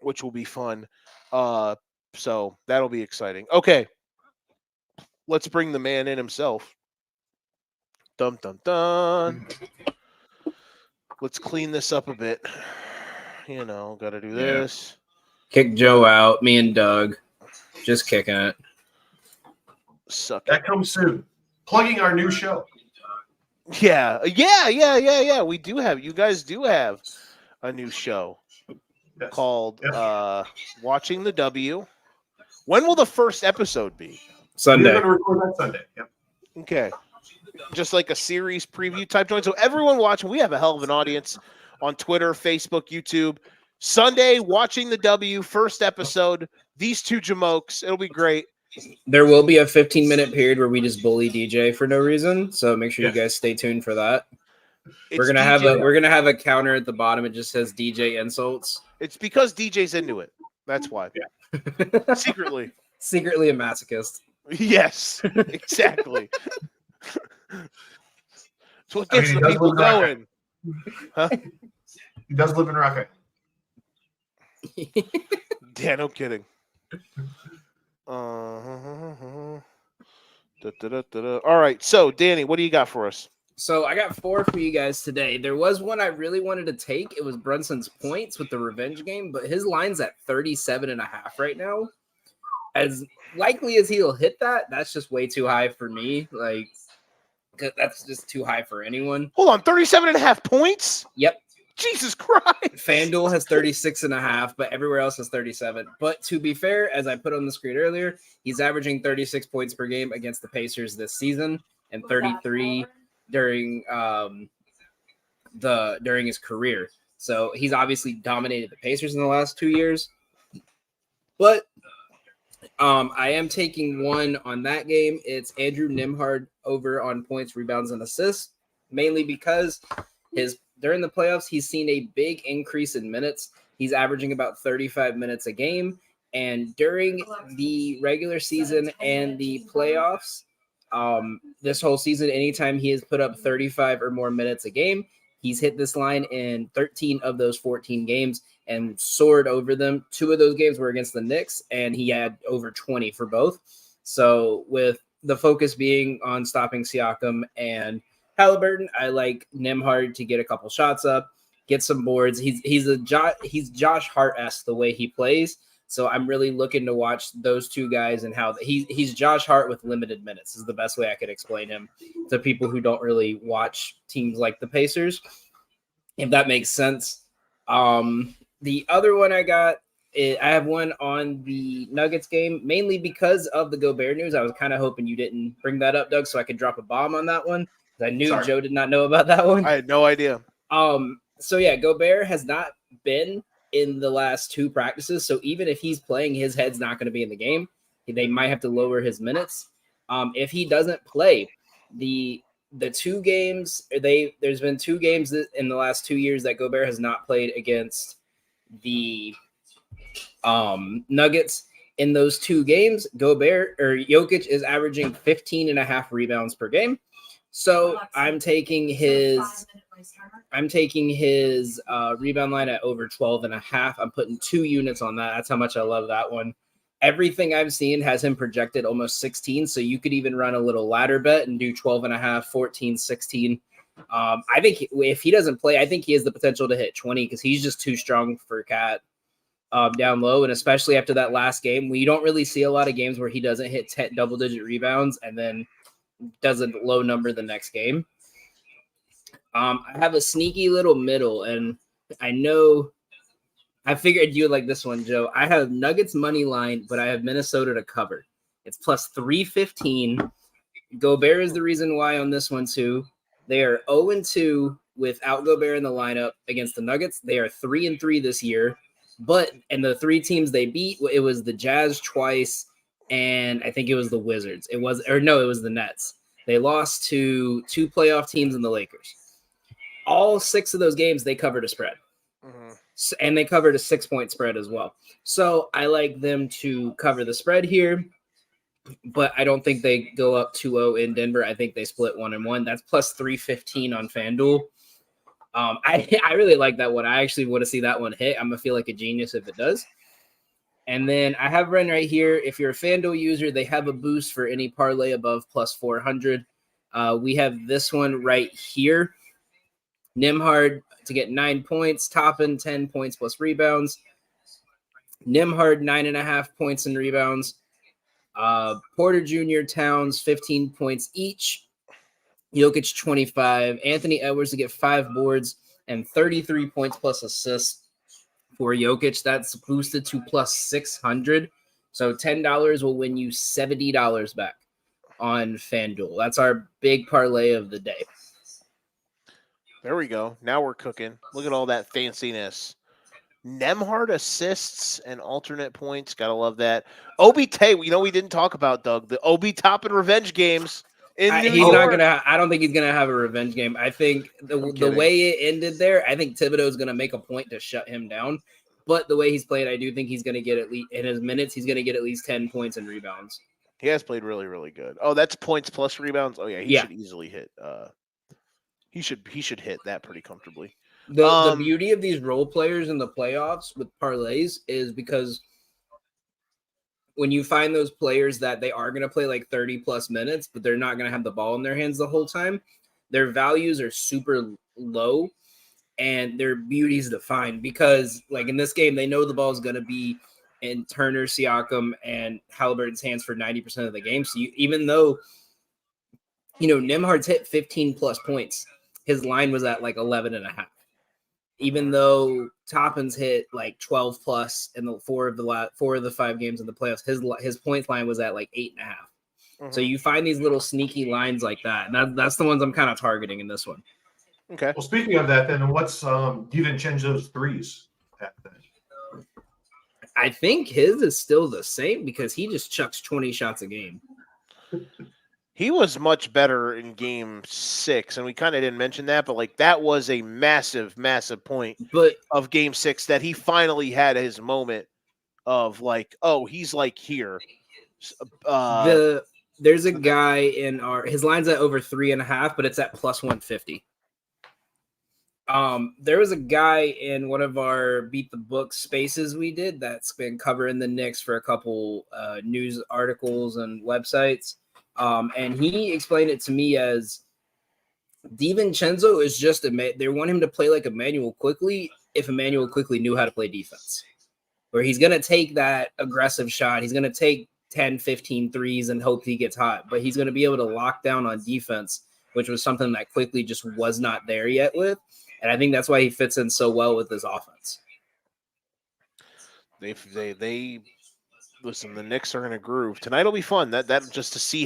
which will be fun. So that'll be exciting. Okay, let's bring the man in himself. Dun dun dun. Let's clean this up a bit. Got to do this. Kick Joe out. Me and Doug just kicking it. Suck it. That comes soon. Plugging our new show. Yeah. We do have. You guys do have a new show called Watching the W. When will the first episode be? Sunday. We're going to record that Sunday. Yep. Okay. Just like a series preview type joint. So everyone watching, we have a hell of an audience on Twitter, Facebook, YouTube. Sunday, Watching the W, first episode. These two jamokes. It'll be great. There will be a 15-minute period where we just bully DJ for no reason. So make sure you guys stay tuned for that. We're gonna have a counter at the bottom. It just says DJ insults. It's because DJ's into it. That's why. Yeah. Secretly a masochist. Yes, exactly. So what gets the people going? Huh? He does live in Rocket. Yeah, no kidding. All right, so Danny, what do you got for us? So I got 4 for you guys today. There was one I really wanted to take. It was Brunson's points with the revenge game, but his line's at 37.5 right now. As likely as he'll hit that, that's just way too high for me. Like, that's just too high for anyone. Hold on, 37.5 points? Yep. Jesus Christ. FanDuel has 36.5, but everywhere else has 37. But to be fair, as I put on the screen earlier, he's averaging 36 points per game against the Pacers this season and 33 during his career. So he's obviously dominated the Pacers in the last 2 years. But I am taking one on that game. It's Andrew Nembhard over on points, rebounds, and assists, mainly because during the playoffs, he's seen a big increase in minutes. He's averaging about 35 minutes a game. And during the regular season and the playoffs, this whole season, anytime he has put up 35 or more minutes a game, he's hit this line in 13 of those 14 games and soared over them. 2 of those games were against the Knicks, and he had over 20 for both. So with the focus being on stopping Siakam and Halliburton, I like Nembhard to get a couple shots up, get some boards. He's Josh Hart-esque the way he plays. So I'm really looking to watch those two guys and how he's Josh Hart with limited minutes is the best way I could explain him to people who don't really watch teams like the Pacers, if that makes sense. The other one I have one on the Nuggets game, mainly because of the Gobert news. I was kind of hoping you didn't bring that up, Doug, so I could drop a bomb on that one. I knew Joe did not know about that one. I had no idea. So yeah, Gobert has not been in the last 2 practices. So even if he's playing, his head's not going to be in the game. They might have to lower his minutes. If he doesn't play, the 2 games, there's been 2 games in the last 2 years that Gobert has not played against the Nuggets. In those 2 games, Jokic is averaging 15.5 rebounds per game. So I'm taking his rebound line at over 12.5. I'm putting 2 units on that. That's how much I love that one. Everything I've seen has him projected almost 16. So you could even run a little ladder bet and do 12.5, 14, 16. I think if he doesn't play, I think he has the potential to hit 20 because he's just too strong for Cat down low. And especially after that last game, we don't really see a lot of games where he doesn't hit double-digit rebounds and then does a low number the next game. I have a sneaky little middle, and I figured you would like this one, Joe. I have Nuggets money line, but I have Minnesota to cover. It's plus 315 Gobert is the reason why on this one too. They are 0-2 without Gobert in the lineup against the Nuggets. They are 3-3 this year. But and the three teams they beat, it was the Jazz twice, and I think it was the Wizards. It was the Nets. They lost to two playoff teams and the Lakers. All 6 of those games they covered a spread. And they covered a 6-point spread as well. So I like them to cover the spread here, but I don't think they go up 2-0 in Denver. I think they split 1-1. That's plus 315 on FanDuel. I really like that one. I actually want to see that one hit. I'm going to feel like a genius if it does. And then I have Ren right here. If you're a FanDuel user, they have a boost for any parlay above plus 400. We have this one right here. Nimhard to get 9 points, Toppin 10 points plus rebounds. Nimhard 9.5 points and rebounds. Porter Jr., Towns 15 points each. Jokic 25. Anthony Edwards to get 5 boards and 33 points plus assists for Jokic. That's boosted to plus 600. So $10 will win you $70 back on FanDuel. That's our big parlay of the day. There we go. Now we're cooking. Look at all that fanciness. Nemhard assists and alternate points. Gotta love that. Obi Tay, we didn't talk about, Doug. The Obi Toppin revenge games in New He's York. not gonna. I don't think he's gonna have a revenge game. I think the way it ended there, I think Thibodeau's gonna make a point to shut him down. But the way he's played, I do think he's gonna get at least in his minutes. He's gonna get at least 10 points and rebounds. He has played really, really good. Oh, that's points plus rebounds. Oh yeah, he should easily hit. He should hit that pretty comfortably. The beauty of these role players in the playoffs with parlays is because when you find those players that they are going to play like 30 plus minutes, but they're not going to have the ball in their hands the whole time, their values are super low and their beauty is defined because like in this game, they know the ball is going to be in Turner, Siakam, and Halliburton's hands for 90% of the game. So even though, Nimhard's hit 15 plus points, his line was at like 11.5. Even though Toppin's hit like 12 plus in the four of the 5 games in the playoffs, his points line was at like 8.5. Mm-hmm. So you find these little sneaky lines like that, and that's the ones I'm kind of targeting in this one. Okay. Well, speaking of that, then what's DiVincenzo's threes at then? I think his is still the same because he just chucks 20 shots a game. He was much better in game 6, and we kind of didn't mention that, but like that was a massive, massive point of game 6 that he finally had his moment of like, oh, he's like here. There's a guy in his line's at over 3.5, but it's at plus 150. There was a guy in one of our Beat the Book spaces we did that's been covering the Knicks for a couple news articles and websites. And he explained it to me as DiVincenzo is just they want him to play like Emmanuel Quickley if Emmanuel Quickley knew how to play defense, where he's going to take that aggressive shot. He's going to take 10, 15 threes and hope he gets hot, but he's going to be able to lock down on defense, which was something that Quickley just was not there yet with. And I think that's why he fits in so well with this offense. They listen, the Knicks are in a groove. Tonight will be fun. That just to see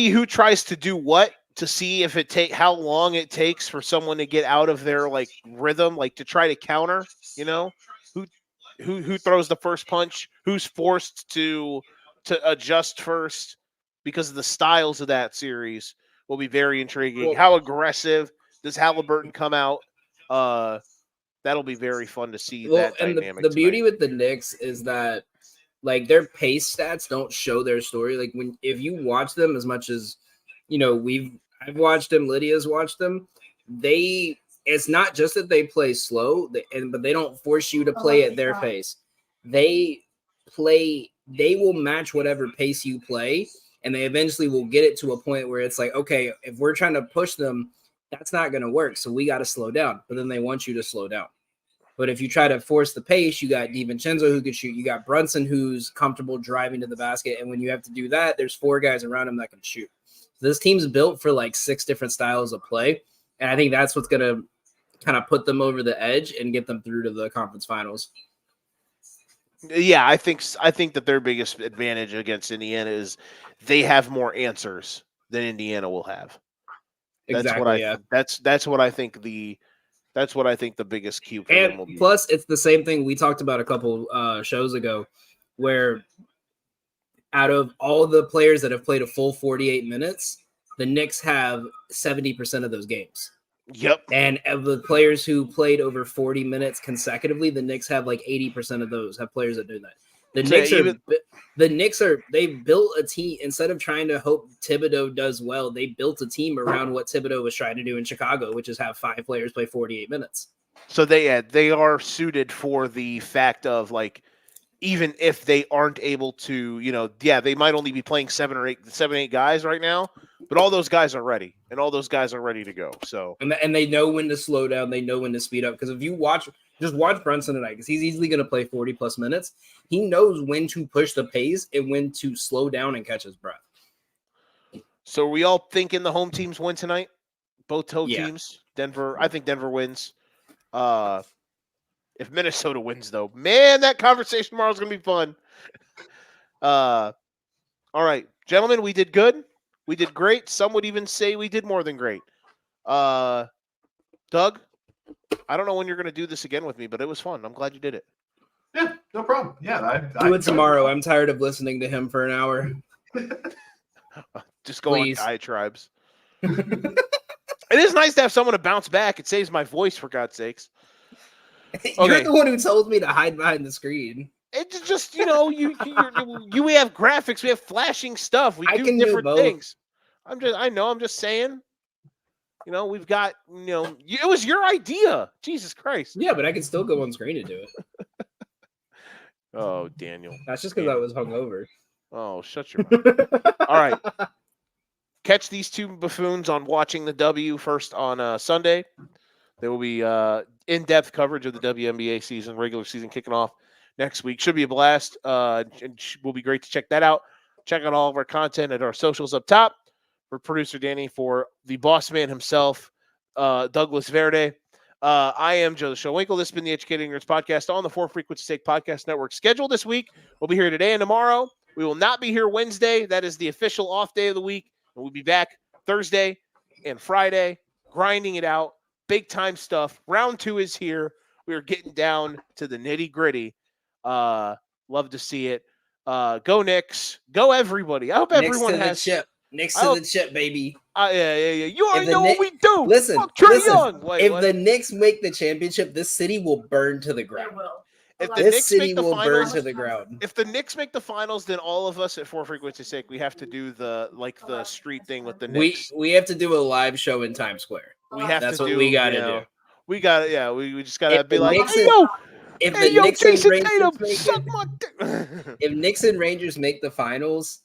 who tries to do what, to see if how long it takes for someone to get out of their like rhythm, like to try to counter, who throws the first punch, who's forced to adjust first, because of the styles of that series will be very intriguing. Well, how aggressive does Halliburton come out? That'll be very fun to see that dynamic. The beauty with the Knicks is that like their pace stats don't show their story. Like if you watch them as much as I've watched them, Lydia's watched them, it's not just that they play slow, but they don't force you to play at their pace. They will match whatever pace you play, and they eventually will get it to a point where it's like, okay, if we're trying to push them, that's not going to work. So we got to slow down. But then they want you to slow down. But if you try to force the pace, you got DiVincenzo who could shoot. You got Brunson who's comfortable driving to the basket. And when you have to do that, there's 4 guys around him that can shoot. So this team's built for like 6 different styles of play. And I think that's what's going to kind of put them over the edge and get them through to the conference finals. Yeah, I think that their biggest advantage against Indiana is they have more answers than Indiana will have. Exactly. Yeah. That's what I think the biggest cue for them And will be. plus, it's the same thing we talked about a couple shows ago, where out of all the players that have played a full 48 minutes, the Knicks have 70% of those games. Yep. And of the players who played over 40 minutes consecutively, the Knicks have like 80% of those have players that do that. They built a team instead of trying to hope Thibodeau does well. They built a team around what Thibodeau was trying to do in Chicago, which is have 5 players play 48 minutes. So they are suited for the fact of like, even if they aren't able to, they might only be playing 7 or 8 guys right now, but all those guys are ready and all those guys are ready to go. So and they know when to slow down, they know when to speed up. Because if you watch Brunson tonight, because he's easily going to play 40 plus minutes. He knows when to push the pace and when to slow down and catch his breath. So are we all thinking the home teams win tonight? Both home Yeah. teams. Denver. I think Denver wins. If Minnesota wins, though, man, that conversation tomorrow is going to be fun. All right, gentlemen, we did good. We did great. Some would even say we did more than great. Doug, I don't know when you're going to do this again with me, but it was fun. I'm glad you did it. Yeah, no problem. Yeah, do it tomorrow. I'm tired of listening to him for an hour. Just go on diatribes. It is nice to have someone to bounce back. It saves my voice, for God's sakes. You're the one who told me to hide behind the screen. It's just, we have graphics, we have flashing stuff, we do different things. I'm just saying, we've got, it was your idea. Jesus Christ. Yeah, but I can still go on screen and do it. Oh, Daniel. That's just because I was hungover. Oh, shut your mouth. All right. Catch these two buffoons on Watching the W first on Sunday. There will be in-depth coverage of the WNBA season, regular season kicking off next week. Should be a blast. And will be great to check that out. Check out all of our content at our socials up top. For producer Danny, for the boss man himself, Douglas Verde. I am Joe the Show Winkle. This has been the Educating Nerds podcast on the 4 Frequency Sake Podcast Network. Scheduled this week. We'll be here today and tomorrow. We will not be here Wednesday. That is the official off day of the week. And we'll be back Thursday and Friday, grinding it out. Big time stuff. Round 2 is here. We are getting down to the nitty gritty. Love to see it. Go Knicks. Go everybody. I hope everyone has chip. Knicks to the chip, baby. Yeah. You already know what we do. Listen, if the Knicks make the championship, this city will burn to the ground. If the Knicks make the finals, burn to the ground. If the Knicks make the finals, then all of us at 4 Frequency Sake, we have to do the street thing with the Knicks. We have to do a live show in Times Square. That's what we got to do. We got it. Yeah, we just got to be like, if Knicks and Rangers make the finals,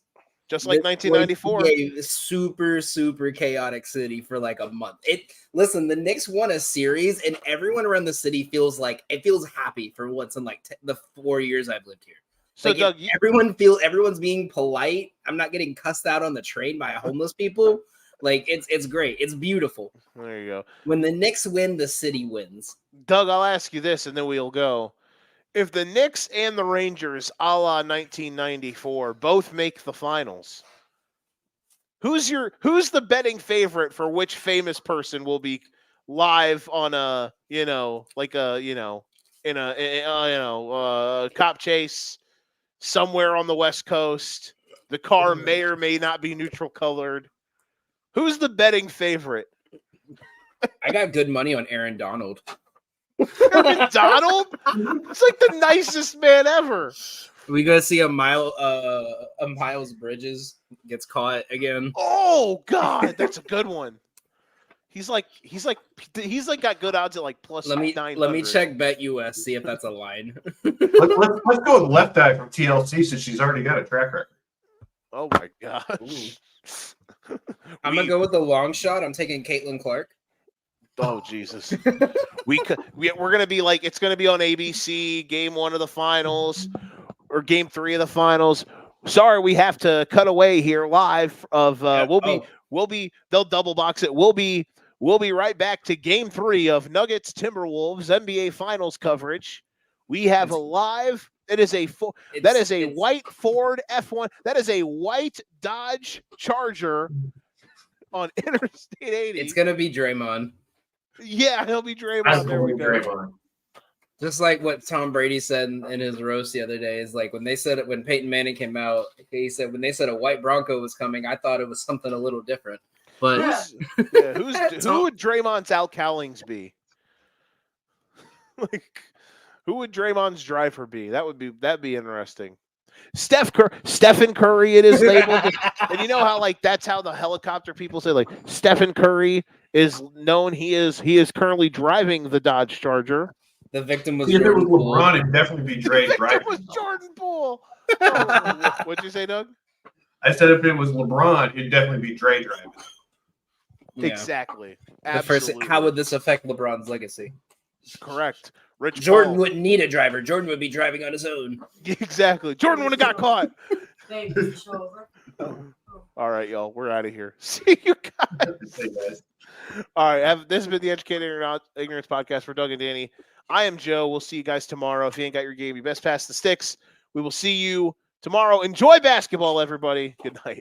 just like 1994, a super, super chaotic city for like a month. Listen, the Knicks won a series, and everyone around the city feels happy for what's in like the 4 years I've lived here. So, like, Doug, everyone's being polite. I'm not getting cussed out on the train by homeless people. Like it's great. It's beautiful. There you go. When the Knicks win, the city wins. Doug, I'll ask you this, and then we'll go. If the Knicks and the Rangers, a la 1994, both make the finals, who's the betting favorite for which famous person will be live on a cop chase somewhere on the West Coast? The car may or may not be neutral colored. Who's the betting favorite? I got good money on Aaron Donald. Aaron Donald? It's like the nicest man ever. We go see a Miles Bridges gets caught again. Oh God, that's a good one. He's like got good odds at like plus 900. Let me check BetUS, see if that's a line. let's go with Left Eye from TLC since she's already got a track record. Oh my gosh. I'm gonna go with the long shot. I'm taking Caitlin Clark. Oh Jesus. We're gonna be like, it's gonna be on ABC, game 1 of the finals or game 3 of the finals. Sorry, we have to cut away here live of they'll double box it. We'll be right back to game 3 of Nuggets Timberwolves NBA finals coverage We have a live. It is a that is a white Ford F1. That is a white Dodge Charger on Interstate 80. It's gonna be Draymond. Yeah, he'll be Draymond. That's There we go. Draymond. Just like what Tom Brady said in his roast the other day is like when they said it when Peyton Manning came out, he said when they said a white Bronco was coming, I thought it was something a little different. But who would Draymond's Al Cowlings be? Like, who would Draymond's driver be? That'd be interesting. Stephen Curry, it is labeled, and you know how like that's how the helicopter people say like Stephen Curry is known. He is currently driving the Dodge Charger. The victim was If it was Jordan Poole. LeBron, it'd definitely be Dre driving. It was Jordan Poole. Oh, what'd you say, Doug? I said if it was LeBron, it'd definitely be Dre driving. Yeah. Exactly. The first, how would this affect LeBron's legacy? Correct. Rich Jordan Paul. wouldn't need a driver. Jordan would be driving on his own. Exactly. Jordan would have got caught. Baby, show over. All right, y'all. We're out of here. See you guys. Hey, guys. All right. This has been the Educated Ignorance Podcast for Doug and Danny. I am Joe. We'll see you guys tomorrow. If you ain't got your game, you best pass the sticks. We will see you tomorrow. Enjoy basketball, everybody. Good night.